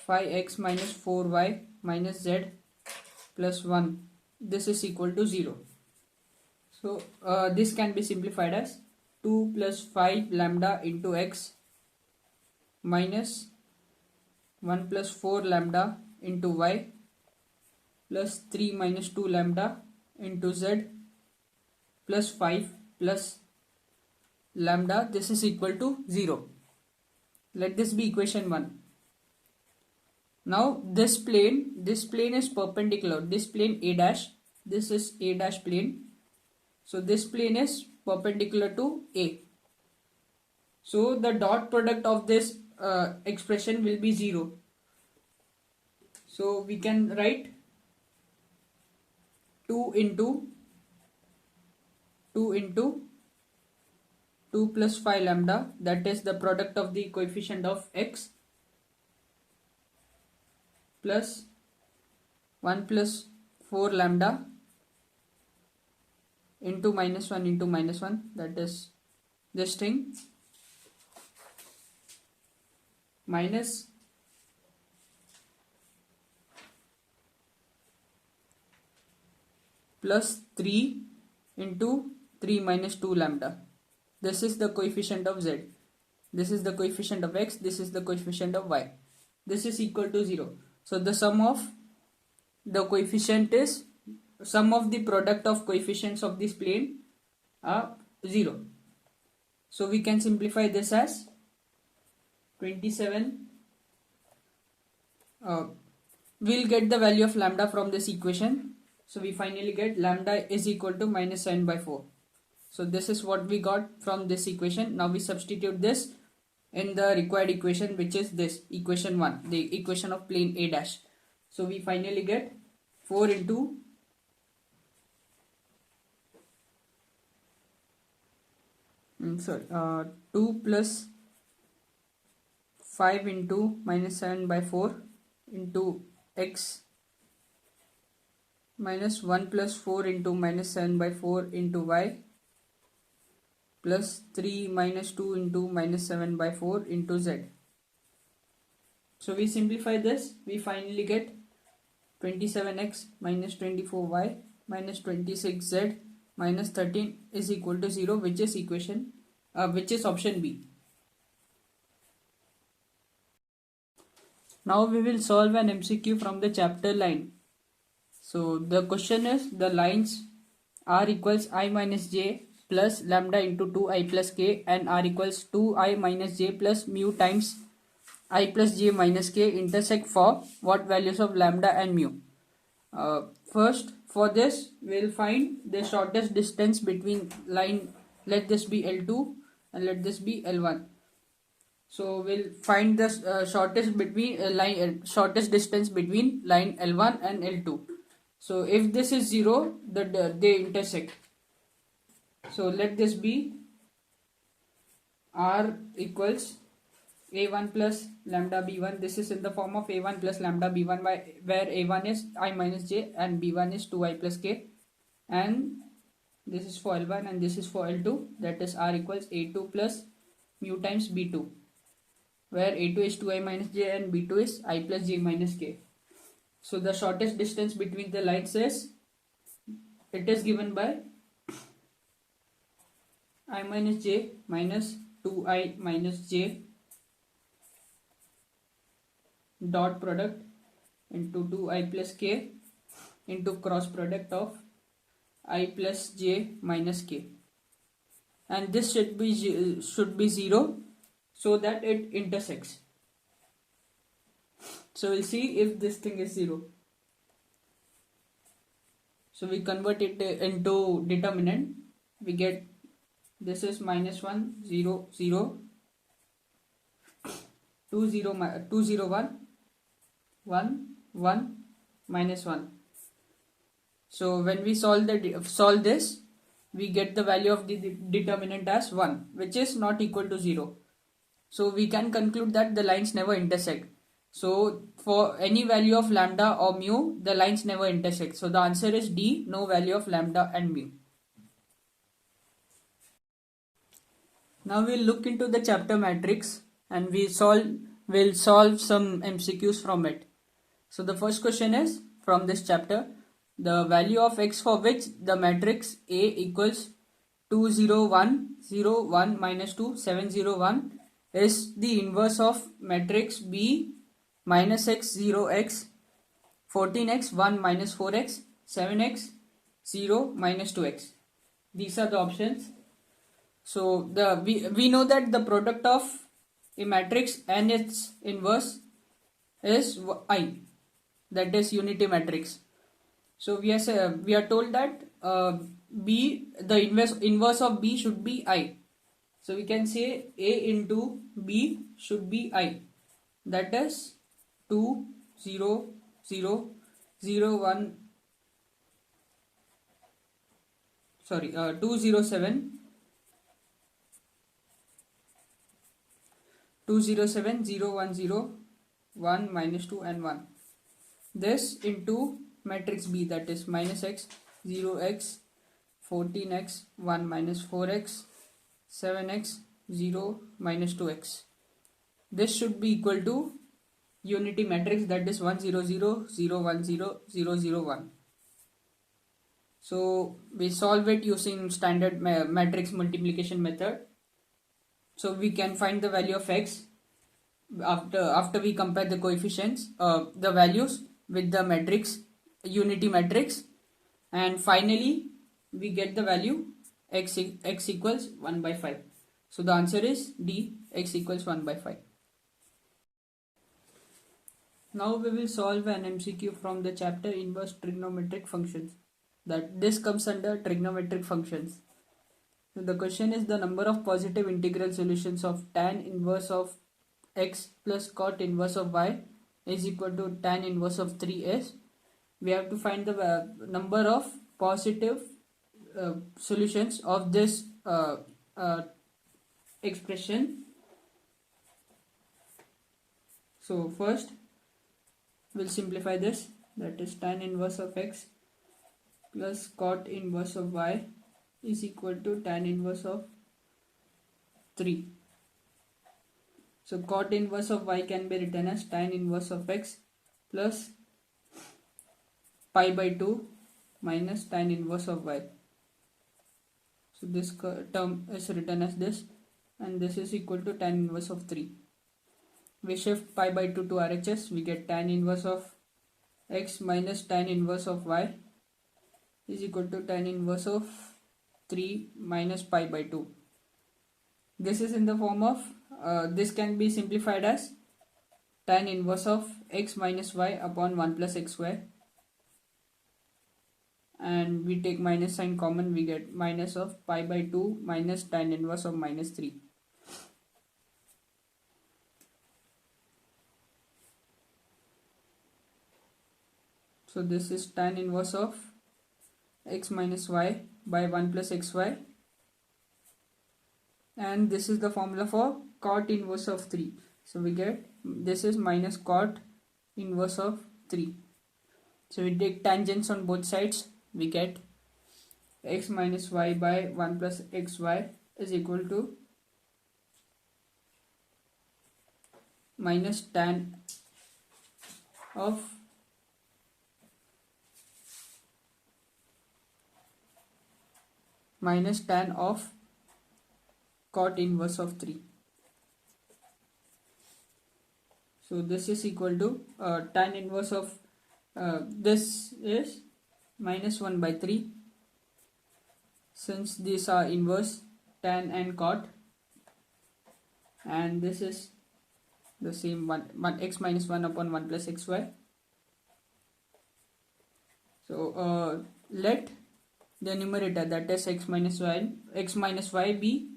5x minus 4y minus z plus 1. This is equal to 0. So this can be simplified as 2 plus 5 lambda into x minus 1 plus 4 lambda into y plus 3 minus 2 lambda into z plus 5 plus lambda. This is equal to 0. Let this be equation 1. Now this plane is perpendicular. This plane A dash, this is A dash plane. So this plane is perpendicular to A. So the dot product of this expression will be 0. So we can write 2 into 2 into 2 plus 5 lambda, that is the product of the coefficient of x, plus 1 plus 4 lambda into minus 1, that is this thing, minus plus 3 into 3 minus 2 lambda. This is the coefficient of z. This is the coefficient of x. This is the coefficient of y. This is equal to 0. So the sum of the coefficient is, sum of the product of coefficients of this plane are 0. So we can simplify this as 27. We'll get the value of lambda from this equation. So we finally get lambda is equal to minus 7 by 4. So this is what we got from this equation. Now we substitute this in the required equation, which is this equation 1, the equation of plane A dash. So we finally get 4 into 2 plus 5 into minus 7 by 4 into x minus 1 plus 4 into minus 7 by 4 into y plus 3 minus 2 into minus 7 by 4 into z. So we simplify this, we finally get 27x minus 24y minus 26z minus 13 is equal to 0, which is option B. Now we will solve an MCQ from the chapter line. So the question is, the lines r equals I minus j plus lambda into 2i plus k and r equals 2i minus j plus mu times I plus j minus k intersect for what values of lambda and mu. First, for this we'll find the shortest distance between line, let this be L2 and let this be L1. So we'll find the shortest distance between line L1 and L2. So if this is 0, they intersect. So let this be r equals a1 plus lambda b1. This is in the form of a1 plus lambda b1, where a1 is I minus j and b1 is 2i plus k, and this is for L1 and this is for L2, that is r equals a2 plus mu times b2, where a2 is 2i minus j and b2 is I plus j minus k. So the shortest distance between the lines is, it is given by I minus j minus 2i minus j dot product into 2i plus k into cross product of I plus j minus k, and this should be 0 so that it intersects. So we'll see if this thing is 0. So we convert it into determinant. We get this is minus 1 0 0 2 0 2 0 1 1 1 minus 1. So when we solve this, we get the value of the determinant as 1, which is not equal to 0. So we can conclude that the lines never intersect. So for any value of lambda or mu, the lines never intersect. So the answer is D, no value of lambda and mu. Now we'll look into the chapter matrix and we'll solve some MCQs from it. So the first question is from this chapter, the value of x for which the matrix A equals 2 0 1 0 1 minus 2 7 0 1 is the inverse of matrix B minus x 0 x 14x 1 minus 4x 7x 0 minus 2x. These are the options. So we know that the product of a matrix and its inverse is I, that is unity matrix. So we are told that B, the inverse of B should be I. So we can say A into B should be I. That is 2 0 0 0 1, sorry, 207 207 0 1 0 1 minus 2 and 1. This into matrix B, that is minus x 0x 14x 1 minus 4x 7x 0 minus 2x. This should be equal to unity matrix, that is 1 0 0 0 1 0 0 0 1. So we solve it using standard matrix multiplication method. So we can find the value of x after we compare the coefficients, the values with the matrix, unity matrix, and finally we get the value x equals 1 by 5. So the answer is D, x equals 1 by 5. Now we will solve an MCQ from the chapter inverse trigonometric functions. That this comes under trigonometric functions. So the question is the number of positive integral solutions of tan inverse of x plus cot inverse of y is equal to tan inverse of 3s. We have to find the number of positive solutions of this expression. So first we'll simplify this, that is tan inverse of x plus cot inverse of y is equal to tan inverse of 3. So cot inverse of y can be written as tan inverse of x plus pi by 2 minus tan inverse of y. So this term is written as this, and this is equal to tan inverse of 3. We shift pi by 2 to RHS, we get tan inverse of x minus tan inverse of y is equal to tan inverse of 3 minus pi by 2. This is in the form of, this can be simplified as tan inverse of x minus y upon 1 plus x square, and we take minus sign common, we get minus of pi by 2 minus tan inverse of minus 3. So this is tan inverse of x minus y by 1 plus xy, and this is the formula for cot inverse of 3. So we get, this is minus cot inverse of 3. So we take tangents on both sides, we get x minus y by 1 plus xy is equal to minus tan of cot inverse of 3. So this is equal to tan inverse of this is minus 1 by 3, since these are inverse tan and cot, and this is the same 1 x minus 1 upon 1 plus xy. So let the numerator, that is x minus y be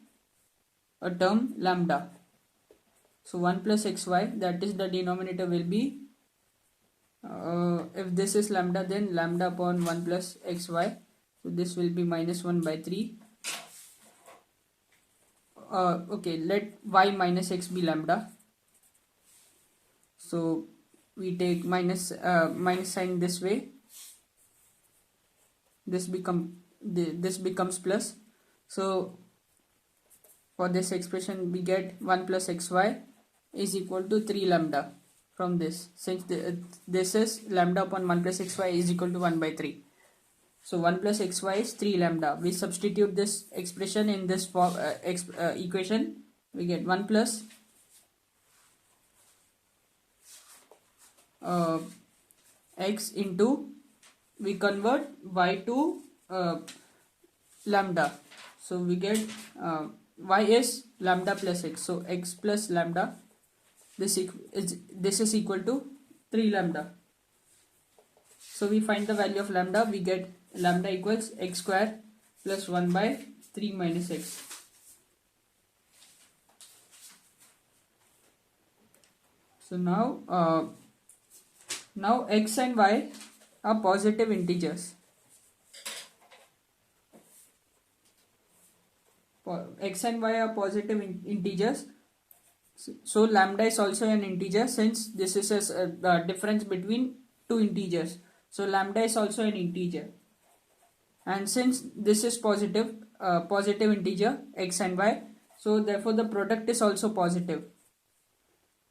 a term lambda. So 1 plus xy, that is the denominator will be, if this is lambda, then lambda upon 1 plus xy. So this will be minus 1 by 3. Okay, let y minus x be lambda. So we take minus sign this way. This becomes plus. So for this expression we get 1 plus xy is equal to 3 lambda from this, since this is lambda upon 1 plus xy is equal to 1 by 3. So 1 plus xy is 3 lambda. We substitute this expression in this equation. We get 1 plus x into, we convert y to lambda. So we get y is lambda plus x. So x plus lambda, this is equal to 3 lambda. So we find the value of lambda, we get lambda equals x square plus 1 by 3 minus x. So now x and y are positive integers. X and y are positive integers. So lambda is also an integer, since this is a difference between two integers. So lambda is also an integer, and since this is positive integer x and y, so therefore the product is also positive.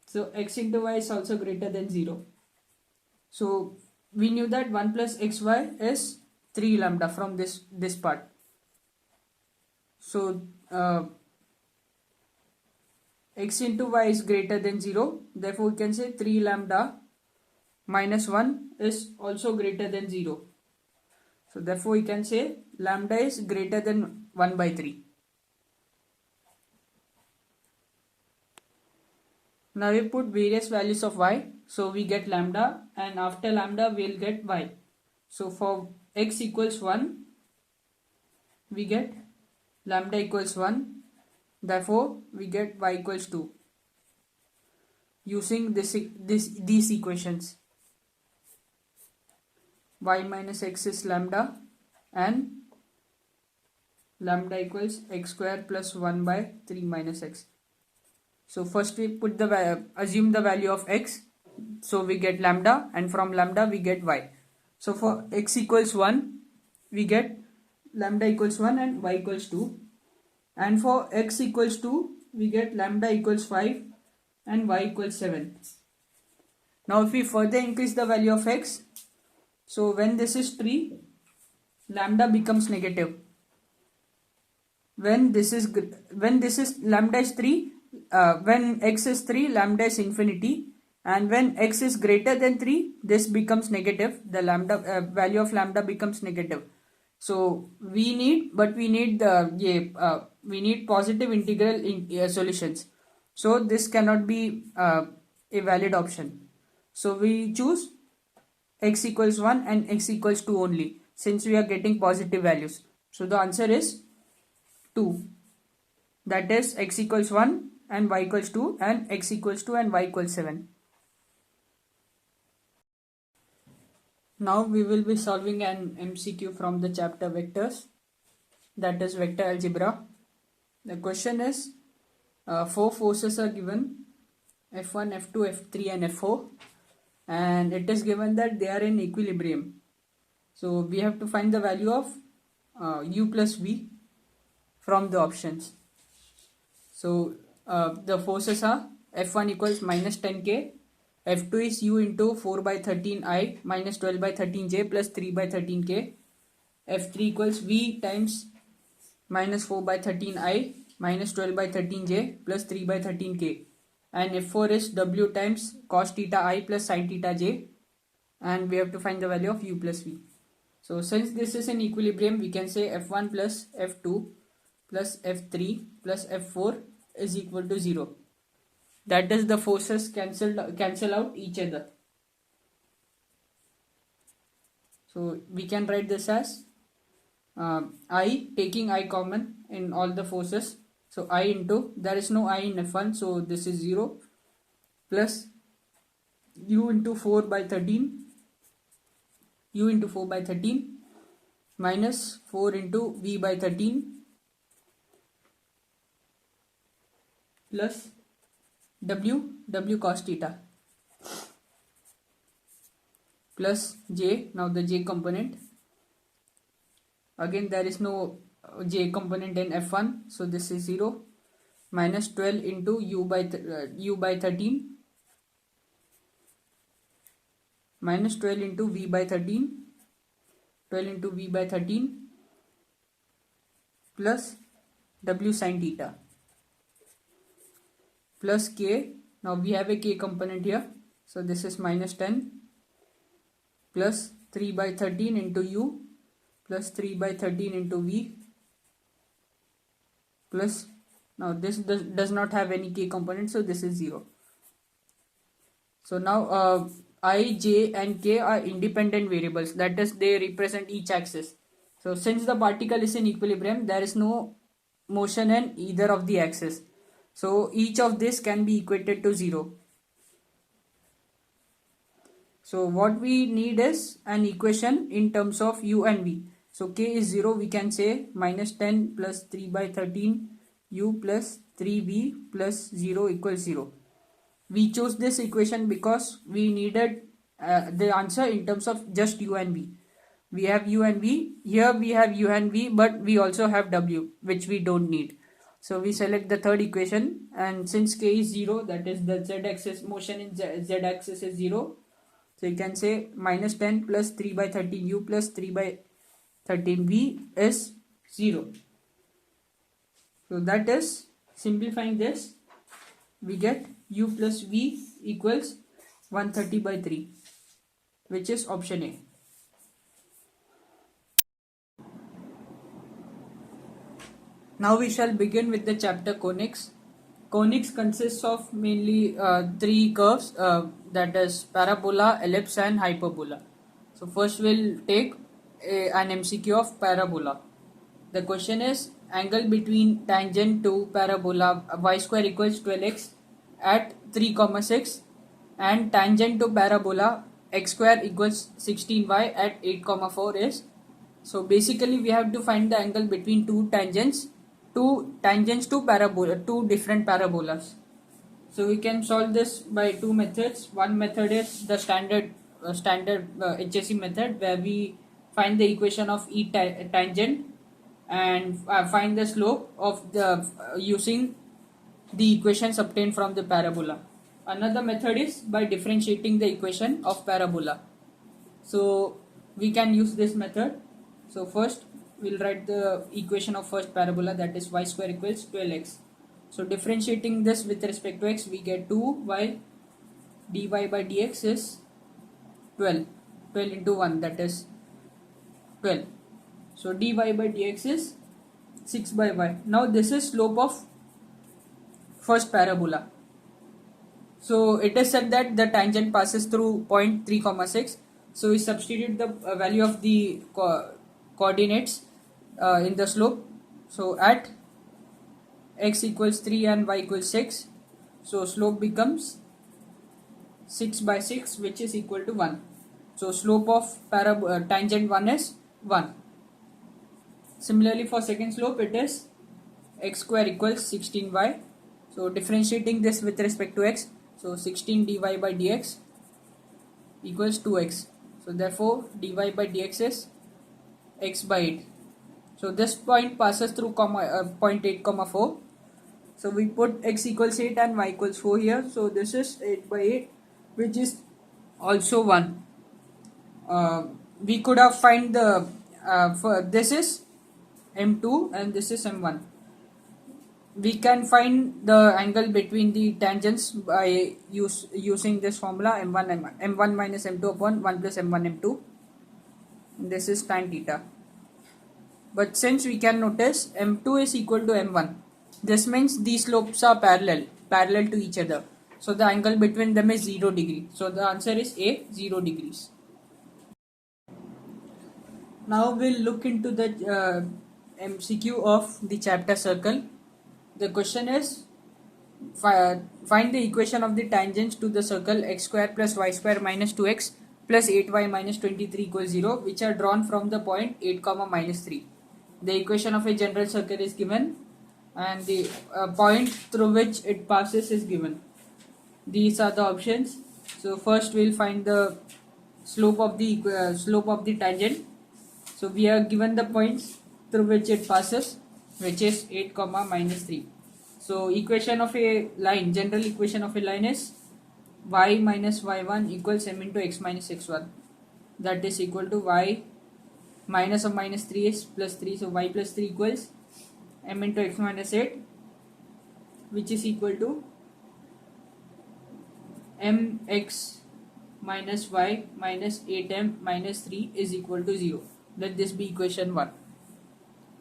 So x into y is also greater than 0. So we knew that 1 plus xy is 3 lambda from this part. So x into y is greater than 0, therefore we can say 3 lambda minus 1 is also greater than 0. So therefore we can say lambda is greater than 1 by 3. Now we put various values of y, so we get lambda, and after lambda we'll get y. So for x equals 1, we get lambda equals 1, therefore we get y equals 2 using these equations. Y minus x is lambda, and lambda equals x square plus 1 by 3 minus x. So first we put assume the value of x, so we get lambda, and from lambda we get y. So for x equals 1, we get lambda equals 1 and y equals 2, and for x equals 2, we get lambda equals 5 and y equals 7. Now if we further increase the value of x, so when this is 3, lambda becomes negative. When this is lambda is 3, when x is 3, lambda is infinity, and when x is greater than 3, this becomes negative. The lambda value of lambda becomes negative. So we need positive integral solutions. So this cannot be a valid option. So we choose x equals 1 and x equals 2 only, since we are getting positive values. So the answer is 2. That is x equals 1 and y equals 2, and x equals 2 and y equals 7. Now we will be solving an MCQ from the chapter vectors, that is vector algebra. The question is 4 forces are given, F1, F2, F3 and F4, and it is given that they are in equilibrium. So we have to find the value of u plus v from the options. So the forces are F1 equals minus 10k, F2 is u into 4 by 13i minus 12 by 13j plus 3 by 13k, F3 equals v times minus 4 by 13i minus 12 by 13j plus 3 by 13k, and F4 is w times cos theta I plus sin theta j, and we have to find the value of u plus v. So since this is in equilibrium, we can say F1 plus F2 plus F3 plus F4 is equal to 0. That is, the forces cancel out each other. So we can write this as I, taking I common in all the forces. So I into, there is no I in F1, so this is 0, plus u into 4 by 13, u into 4 by 13 minus 4 into v by 13 plus w cos theta plus j. Now the j component, again there is no j component in F1, so this is 0, minus 12 into u by 13 minus 12 into v by 13, 12 into v by 13 plus w sin theta plus k. Now we have a k component here, so this is minus 10 plus 3 by 13 into u plus 3 by 13 into v plus, now this does not have any k component, so this is 0. So now I, j and k are independent variables, that is, they represent each axis. So since the particle is in equilibrium, there is no motion in either of the axes. So each of this can be equated to 0. So what we need is an equation in terms of u and v. So k is 0, we can say minus 10 plus 3 by 13 u plus 3v plus 0 equals 0. We chose this equation because we needed the answer in terms of just u and v. We have u and v, here we have u and v, but we also have w, which we don't need. So we select the third equation, and since k is 0, that is the z-axis motion in z-axis is 0. So you can say minus 10 plus 3 by 13 u plus 3 by 13 v is 0. So that is, simplifying this, we get u plus v equals 130 by 3, which is option A. Now we shall begin with the chapter conics. Conics consists of mainly three curves, that is parabola, ellipse and hyperbola. So first we'll take an MCQ of parabola. The question is, angle between tangent to parabola y square equals 12x at 3, 6 and tangent to parabola x square equals 16y at 8, 4 is. So basically we have to find the angle between two tangents to parabola, two different parabolas. So we can solve this by two methods. One method is the standard HSE method, where we find the equation of tangent and find the slope of the using the equations obtained from the parabola. Another method is by differentiating the equation of parabola. So we can use this method. So first we'll write the equation of first parabola, that is y square equals 12x. So differentiating this with respect to x, we get 2y dy by dx is 12. 12 into 1, that is 12. So dy by dx is 6 by y. Now this is slope of first parabola. So it is said that the tangent passes through point 3, 6. So we substitute the value of the coordinates in the slope. So at x equals 3 and y equals 6, so slope becomes 6 by 6, which is equal to 1. So slope of tangent 1 is 1. Similarly for second slope, it is x square equals 16y. So differentiating this with respect to x, so 16 dy by dx equals 2x. So therefore dy by dx is x by 8. So this point passes through point 8, 4. So we put x equals 8 and y equals 4 here. So this is 8 by 8, which is also 1. We could have find the for this is m2 and this is m1. We can find the angle between the tangents by using this formula m1 minus m2 upon 1 plus m1 m2. This is tan theta. But since we can notice m2 is equal to m1, this means these slopes are parallel to each other. So the angle between them is 0 degree. So the answer is A, 0 degrees. Now we'll look into the MCQ of the chapter circle. The question is, find the equation of the tangents to the circle x square plus y square minus 2x plus 8y minus 23 equals 0, which are drawn from the point 8, minus 3. The equation of a general circle is given and the point through which it passes is given. These are the options. So first we'll find the slope of the tangent. So we are given the points through which it passes, which is 8, minus 3. So equation of a line, general equation of a line is y minus y1 equals m into x minus x1. That is equal to y minus of minus 3 is plus 3. So y plus 3 equals m into x minus 8, which is equal to mx minus y minus 8m minus 3 is equal to 0. Let this be equation 1.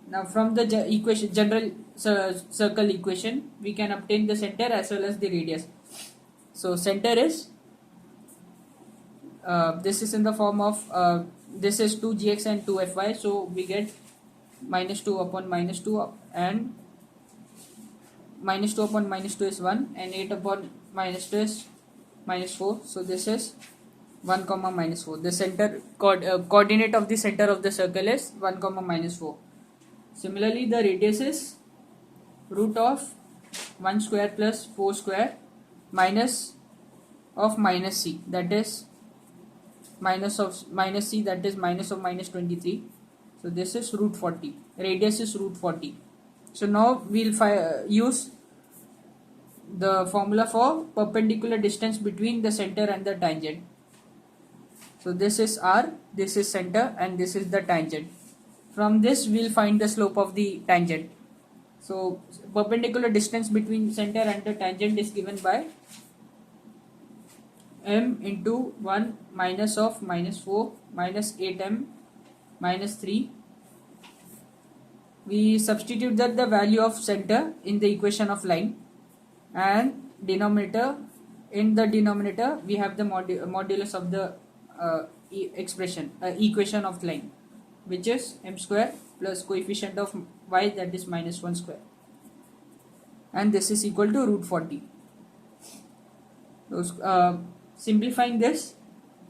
Now from the general circle equation, we can obtain the center as well as the radius. So center is this is in the form of this is 2gx and 2fy. So we get minus 2 upon minus 2 and minus 2 upon minus 2 is 1 and 8 upon minus 2 is minus 4. So this is 1 comma minus 4. The center coordinate of the center of the circle is 1 comma minus 4. Similarly, the radius is root of 1 square plus 4 square minus of minus c, that is minus of minus c, that is minus of minus 23. So this is root 40. Radius is root 40. So now we'll use the formula for perpendicular distance between the center and the tangent. So this is r, this is center, and this is the tangent. From this we'll find the slope of the tangent. So perpendicular distance between center and the tangent is given by m into 1 minus of minus 4 minus 8m minus 3. We substitute that the value of center in the equation of line, and denominator, in the denominator we have the modulus of the equation of line, which is m square plus coefficient of y, that is minus 1 square, and this is equal to root 40. So simplifying this,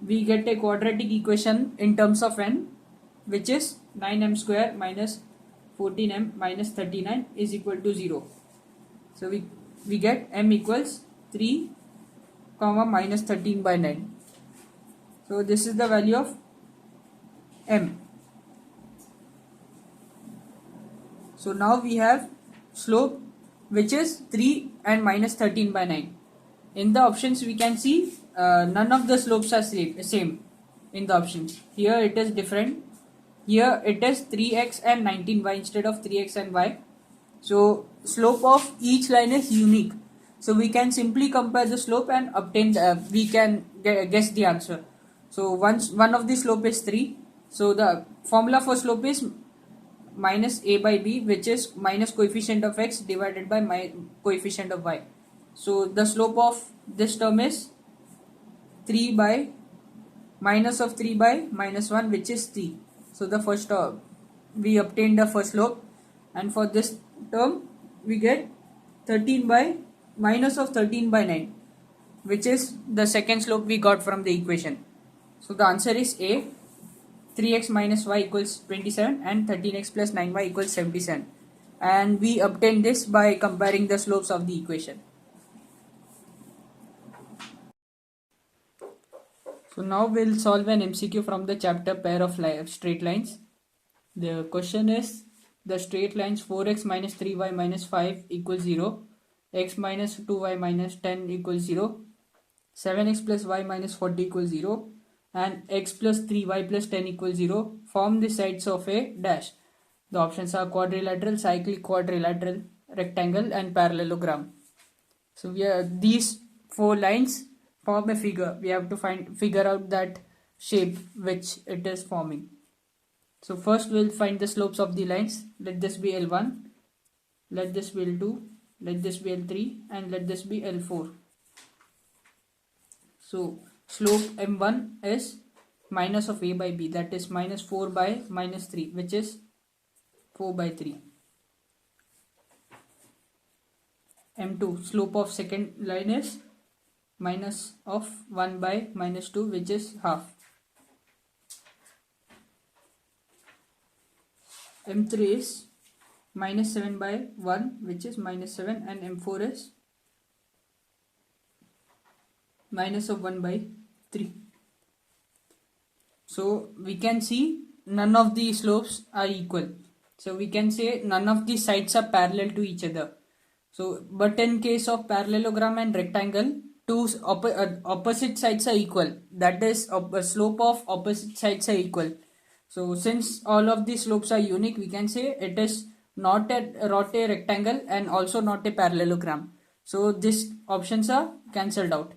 we get a quadratic equation in terms of n, which is 9m square minus 14m minus 39 is equal to 0. So we get m equals 3 comma minus 13 by 9. So this is the value of m. So now we have slope, which is 3 and minus 13 by 9. In the options we can see none of the slopes are same in the options. Here it is different. Here it is 3x and 19y instead of 3x and y. So slope of each line is unique. So we can simply compare the slope and obtain we can guess the answer. So once one of the slope is 3. So the formula for slope is minus a by b, which is minus coefficient of x divided by coefficient of y. So the slope of this term is 3 by minus of 3 by minus 1, which is 3. So the first term, we obtained the first slope, and for this term we get 13 by minus of 13 by 9, which is the second slope we got from the equation. So the answer is A. 3x minus y equals 27 and 13x plus 9y equals 77, and we obtained this by comparing the slopes of the equation. So now we'll solve an MCQ from the chapter pair of straight lines. The question is, the straight lines 4x minus 3y minus 5 equals 0, x minus 2y minus 10 equals 0, 7x plus y minus 40 equals 0, and x plus 3y plus 10 equals 0 form the sides of a dash. The options are quadrilateral, cyclic quadrilateral, rectangle, and parallelogram. So these 4 lines form a figure. We have to figure out that shape which it is forming. So first we'll find the slopes of the lines. Let this be L1, let this be L2, let this be L3, and let this be L4. So slope M1 is minus of a by b, that is minus 4 by minus 3, which is 4 by 3. M2, slope of second line is minus of 1 by minus 2, which is half. M3 is minus 7 by 1, which is minus 7, and M4 is minus of 1 by 3. So we can see none of the slopes are equal. So we can say none of the sides are parallel to each other. So but in case of parallelogram and rectangle, two opposite sides are equal. That is, a slope of opposite sides are equal. So since all of the slopes are unique, we can say it is not a rectangle and also not a parallelogram. So these options are cancelled out.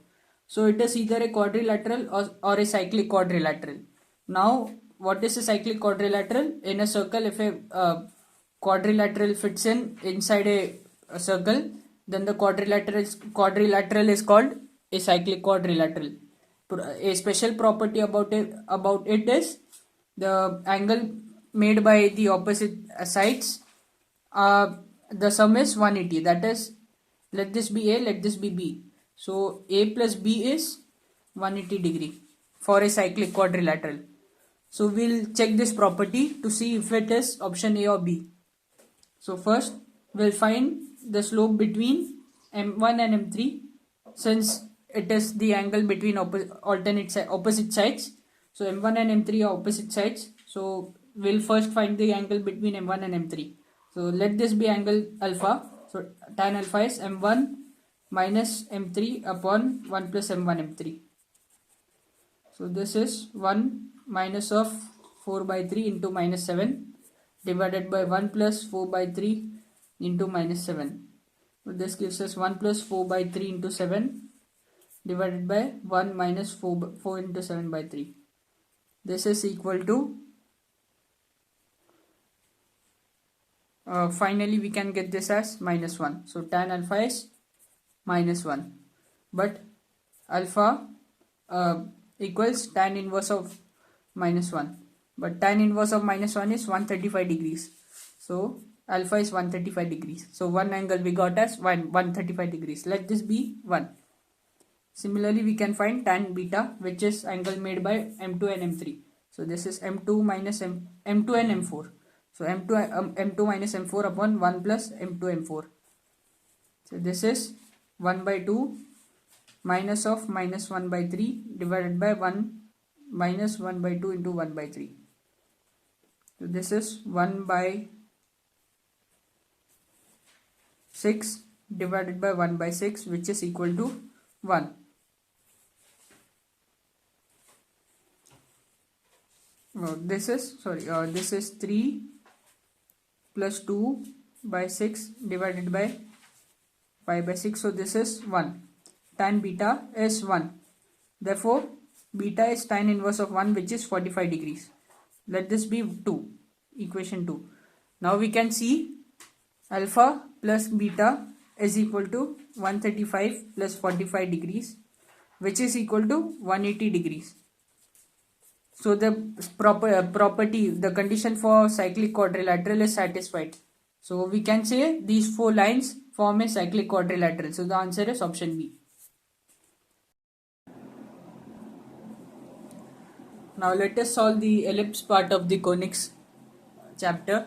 So it is either a quadrilateral or a cyclic quadrilateral. Now what is a cyclic quadrilateral? In a circle, if a quadrilateral fits inside a circle, then the quadrilateral is called a cyclic quadrilateral. A special property about it is the angle made by the opposite sides, the sum is 180. That is, let this be A, let this be B. So A plus B is 180 degree. for a cyclic quadrilateral. So we'll check this property to see if it is option A or B. So first we'll find the slope between M1 and M3, since it is the angle between opposite sides. So M1 and M3 are opposite sides. So we'll first find the angle between M1 and M3. So let this be angle alpha. So tan alpha is M1 minus M3 upon 1 plus M1 M3. So this is 1 minus of 4 by 3 into minus 7 divided by 1 plus 4 by 3 into minus 7. So this gives us 1 plus 4 by 3 into 7 divided by 1 minus 4 into 7 by 3. This is equal to, finally we can get this as minus 1. So tan alpha is minus 1. But alpha equals tan inverse of minus 1. But tan inverse of minus 1 is 135 degrees. So alpha is 135 degrees. So one angle we got as 135 degrees. Let this be 1. Similarly, we can find tan beta, which is angle made by M2 and M3. So this is M2 minus M2 and M4. So M2 minus M4 upon 1 plus M2 M4. So this is 1 by 2 minus of minus 1 by 3 divided by 1 minus 1 by 2 into 1 by 3. So this is 1 by 6 divided by 1 by 6, which is equal to 1. This is 3 plus 2 by 6 divided by 5 by 6. So this is 1. Tan beta is 1. Therefore, beta is tan inverse of 1, which is 45 degrees. Let this be 2. Equation 2. Now we can see alpha plus beta is equal to 135 plus 45 degrees, which is equal to 180 degrees. So the property, the condition for cyclic quadrilateral is satisfied. So we can say these 4 lines form a cyclic quadrilateral. So the answer is option B. Now let us solve the ellipse part of the conics chapter.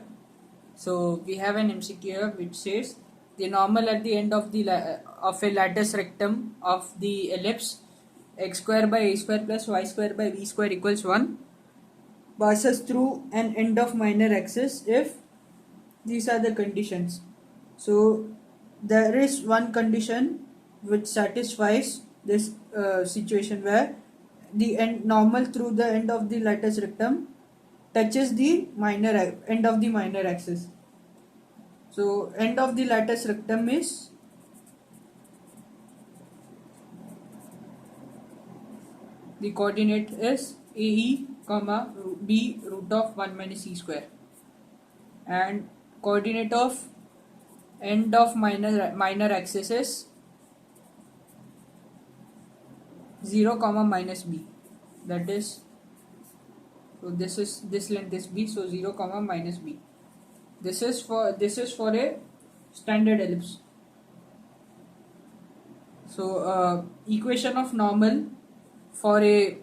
So we have an MCQ here which says the normal at the end of a lattice rectum of the ellipse x square by a square plus y square by v square equals 1 passes through an end of minor axis if these are the conditions. So there is one condition which satisfies this situation where the end normal through the end of the lattice rectum touches the end of the minor axis. So end of the lattice rectum is the coordinate is AE comma B root of 1 minus E square, and coordinate of end of minor axis is 0 comma minus B. That is, so this length is B, so 0 comma minus B. This is for a standard ellipse. So equation of normal for a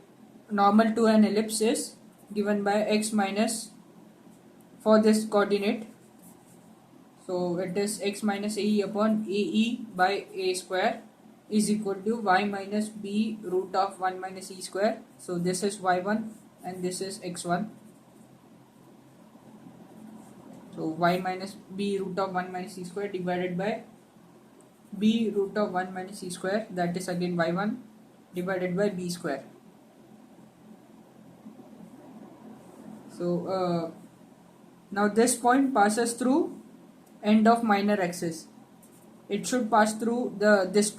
normal to an ellipse is given by x minus, for this coordinate, so it is x minus AE upon AE by A square is equal to y minus B root of 1 minus E square. So this is y1 and this is x1. So y minus B root of 1 minus E square divided by B root of 1 minus E square, that is again y1 divided by B square. So now this point passes through end of minor axis. It should pass through this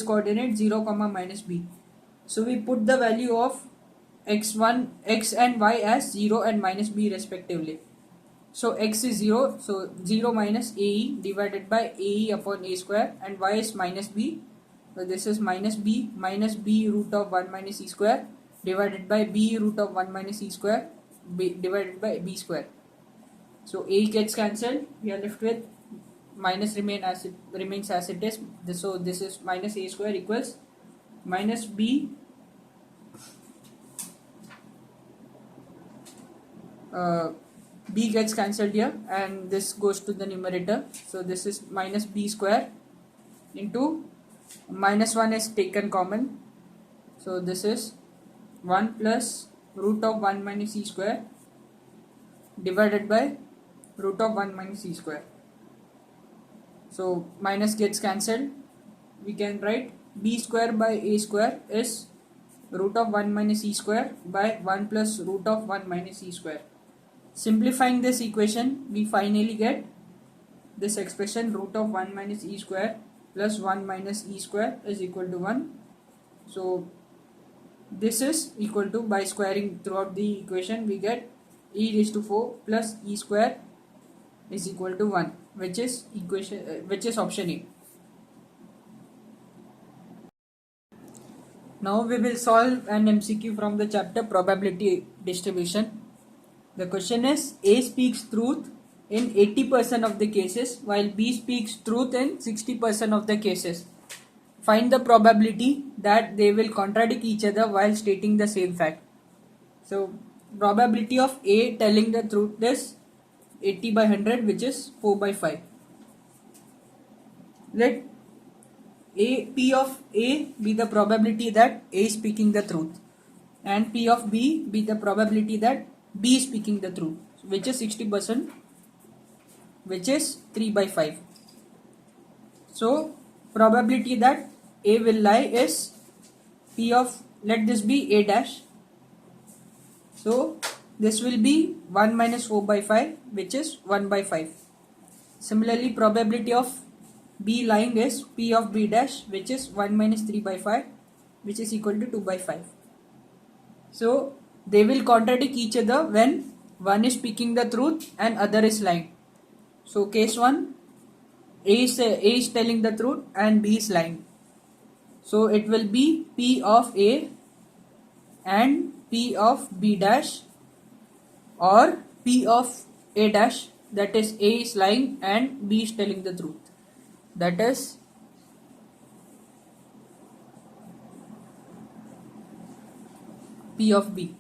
coordinate 0 comma minus B. So we put the value of x and y as 0 and minus B respectively. So x is 0, so 0 minus AE divided by AE upon A square, and y is minus B. So this is minus B root of 1 minus E square divided by B root of 1 minus E square divided by B square. So A gets cancelled, we are left with minus remains as it is. So this is minus A square equals minus B uh, b gets cancelled here and this goes to the numerator. So this is minus b square into minus 1 is taken common. So this is 1 plus root of 1 minus e square divided by root of 1 minus e square. So minus gets cancelled. We can write b square by a square is root of 1 minus e square by 1 plus root of 1 minus e square. Simplifying this equation, we finally get this expression root of 1 minus e square plus 1 minus e square is equal to 1. So this is equal to, by squaring throughout the equation, we get e raised to 4 plus e square is equal to 1, which is option A. Now we will solve an MCQ from the chapter probability distribution. The question is, A speaks truth in 80% of the cases while B speaks truth in 60% of the cases. Find the probability that they will contradict each other while stating the same fact. So probability of A telling the truth is 80 by 100, which is 4 by 5. Let P of A be the probability that A is speaking the truth and P of B be the probability that B is speaking the truth, which is 60%, which is 3 by 5. So probability that A will lie is P of, let this be A dash. So this will be 1 minus 4 by 5, which is 1 by 5. Similarly, probability of B lying is P of B dash, which is 1 minus 3 by 5, which is equal to 2 by 5. So they will contradict each other when one is speaking the truth and other is lying. So case 1, A is telling the truth and B is lying. So it will be P of A and P of B dash, or P of A dash, that is A is lying and B is telling the truth, that is P of B.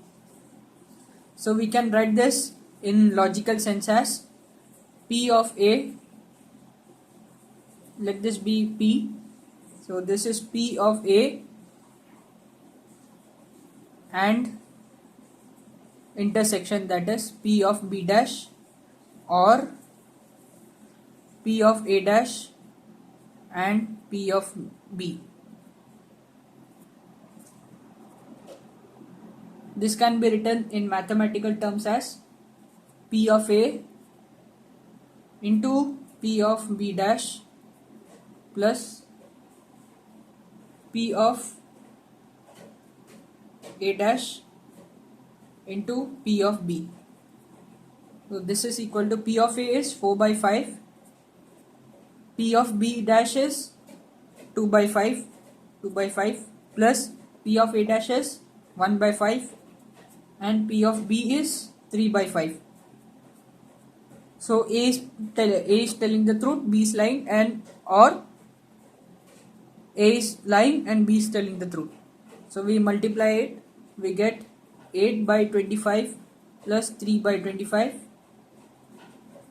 So we can write this in logical sense as P of A, let this be P. So this is P of A and intersection, that is P of B dash, or P of A dash and P of B. This can be written in mathematical terms as P of A into P of B dash plus P of A dash into P of B. So this is equal to P of A is 4 by 5, P of B dash is 2 by 5 plus P of A dash is 1 by 5 and P of B is 3 by 5. So A is telling the truth, B is lying, and or A is lying and B is telling the truth. So we multiply it, we get 8 by 25 plus 3 by 25,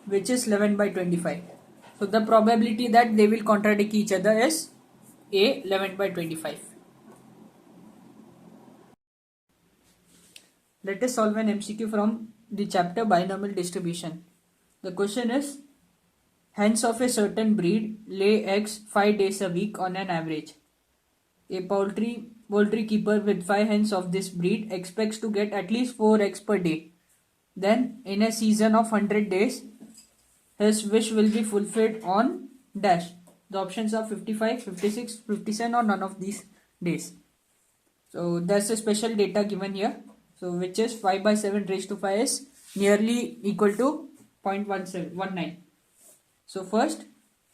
which is 11 by 25. So the probability that they will contradict each other is A, 11 by 25. Let us solve an MCQ from the chapter binomial distribution. The question is, hens of a certain breed lay eggs 5 days a week on an average. A poultry keeper with 5 hens of this breed expects to get at least 4 eggs per day. Then in a season of 100 days, his wish will be fulfilled on dash. The options are 55, 56, 57 or none of these days. So there's a special data given here. So which is 5 by 7 raised to 5 is nearly equal to 0.19. So first,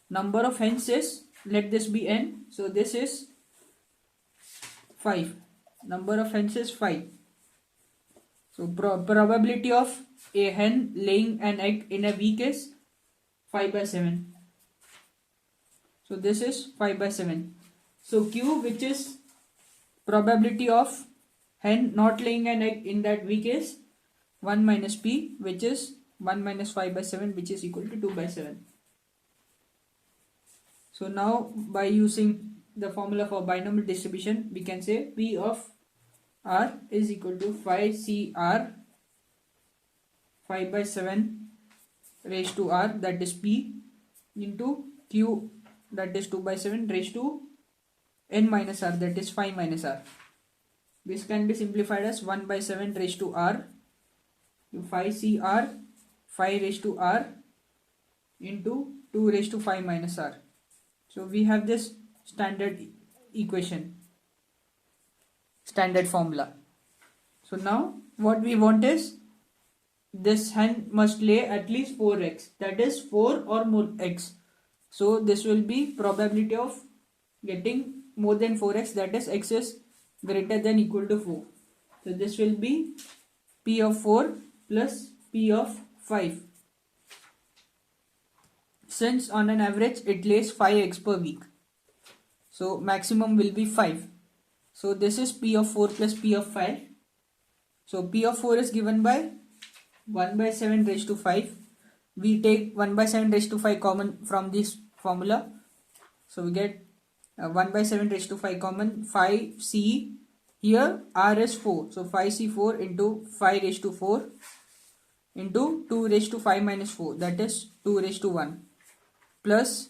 number of hens is, let this be n. So this is 5. Number of hens is 5. So probability of a hen laying an egg in a week is 5 by 7. So this is 5 by 7. So Q, which is probability of hen not laying an egg in that week, is 1 minus p, which is 1 minus 5 by 7, which is equal to 2 by 7. So now by using the formula for binomial distribution, we can say P of R is equal to 5CR 5 by 7 raised to R, that is P, into Q, that is 2 by 7 raised to N minus R, that is 5 minus R. This can be simplified as 1 by 7 raised to R 5CR 5 raised to R into 2 raised to 5 minus R. So we have this standard equation, standard formula. So now what we want is this hen must lay at least 4 eggs, that is 4 or more eggs. So this will be probability of getting more than 4 eggs, that is x is greater than equal to 4. So this will be P of 4 plus P of 5. Since on an average it lays 5 eggs per week, so maximum will be 5. So this is P of 4 plus P of 5. So P of 4 is given by 1 by 7 raised to 5. We take 1 by 7 raised to 5 common from this formula. So we get 1 by 7 raised to 5 common, 5C. Here R is 4. So 5C4 into 5 raised to 4 into 2 raised to 5 minus 4, that is 2 raised to 1. Plus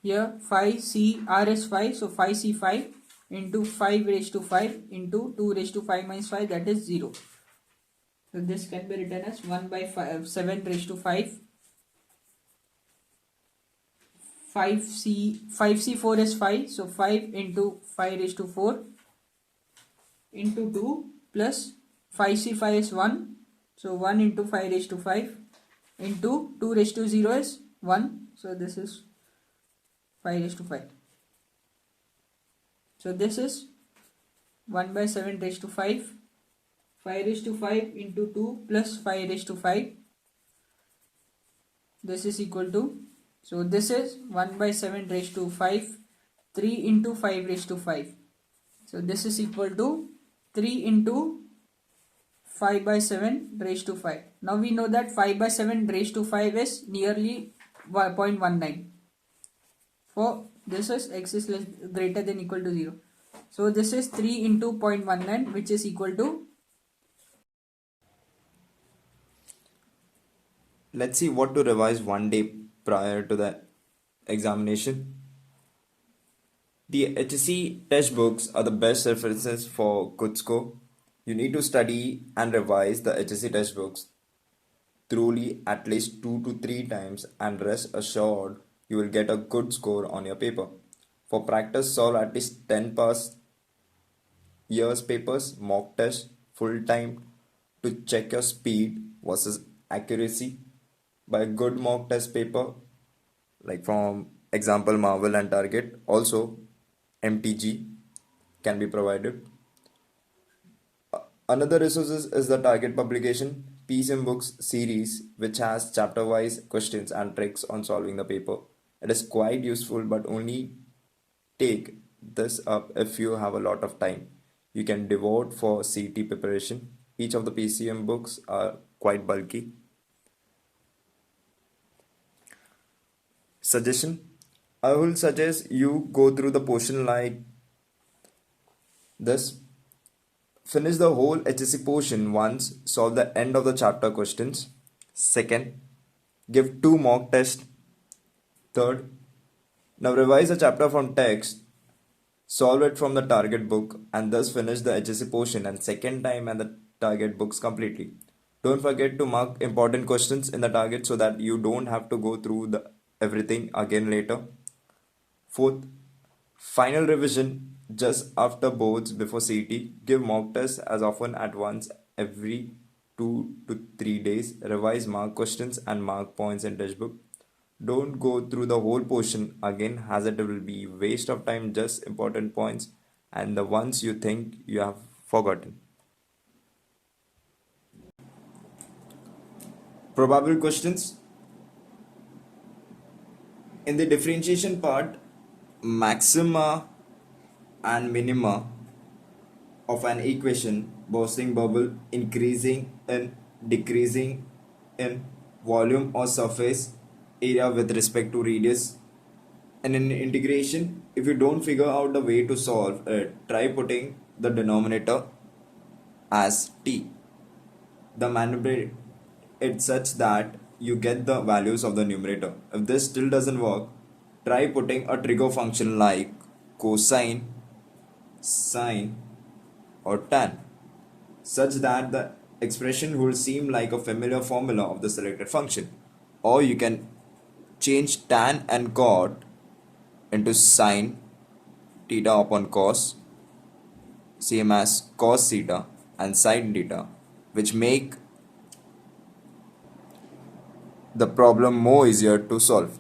here 5C, R is 5, so 5C5 into 5 raised to 5 into 2 raised to 5 minus 5, that is 0. So this can be written as 1 by 7 raised to 5. 5C4 is 5, so 5 into 5 raised to 4 into 2 plus 5C5 is 1, so 1 into 5 raised to 5 into 2 raised to 0 is 1, so this is 5 raised to 5. So this is 1 by 7 raised to 5, 5 raised to 5 into 2 plus 5 raised to 5. This is equal to, so this is 1 by 7 raised to 5, 3 into 5 raised to 5. So this is equal to 3 into 5 by 7 raised to 5. Now we know that 5 by 7 raised to 5 is nearly 0.19. For this is x is greater than equal to 0. So this is 3 into 0.19, which is equal to. Let's see what to revise one day prior to the examination. The HSC textbooks are the best references for good score. You need to study and revise the HSC textbooks thoroughly at least 2 to 3 times, and rest assured you will get a good score on your paper. For practice, solve at least 10 past years papers, mock test, full time to check your speed versus accuracy. By a good mock test paper, like from example Marvel and Target, also MTG can be provided. Another resource is the Target publication PCM Books series, which has chapter-wise questions and tricks on solving the paper. It is quite useful, but only take this up if you have a lot of time. You can devote for CET preparation. Each of the PCM books are quite bulky. Suggestion: I will suggest you go through the portion like this. Finish the whole HSC portion once, solve the end of the chapter questions. Second, give 2 mock tests. Third, now revise the chapter from text, solve it from the target book, and thus finish the HSC portion and second time and the target books completely. Don't forget to mark important questions in the target so that you don't have to go through everything again later. Fourth, final revision just after boards before CET. Give mock tests as often at once every 2 to 3 days. Revise mark questions and mark points in textbook. Don't go through the whole portion again, as it will be waste of time, just important points and the ones you think you have forgotten. Probable questions. In the differentiation part, maxima and minima of an equation bursting bubble increasing in decreasing in volume or surface area with respect to radius. And in integration, if you don't figure out the way to solve it, try putting the denominator as t. The manipulate it such that you get the values of the numerator. If this still doesn't work, try putting a trigger function like cosine, sine, or tan, such that the expression will seem like a familiar formula of the selected function. Or you can change tan and cot into sine theta upon cos, same as cos theta and sine theta, which make the problem more easier to solve.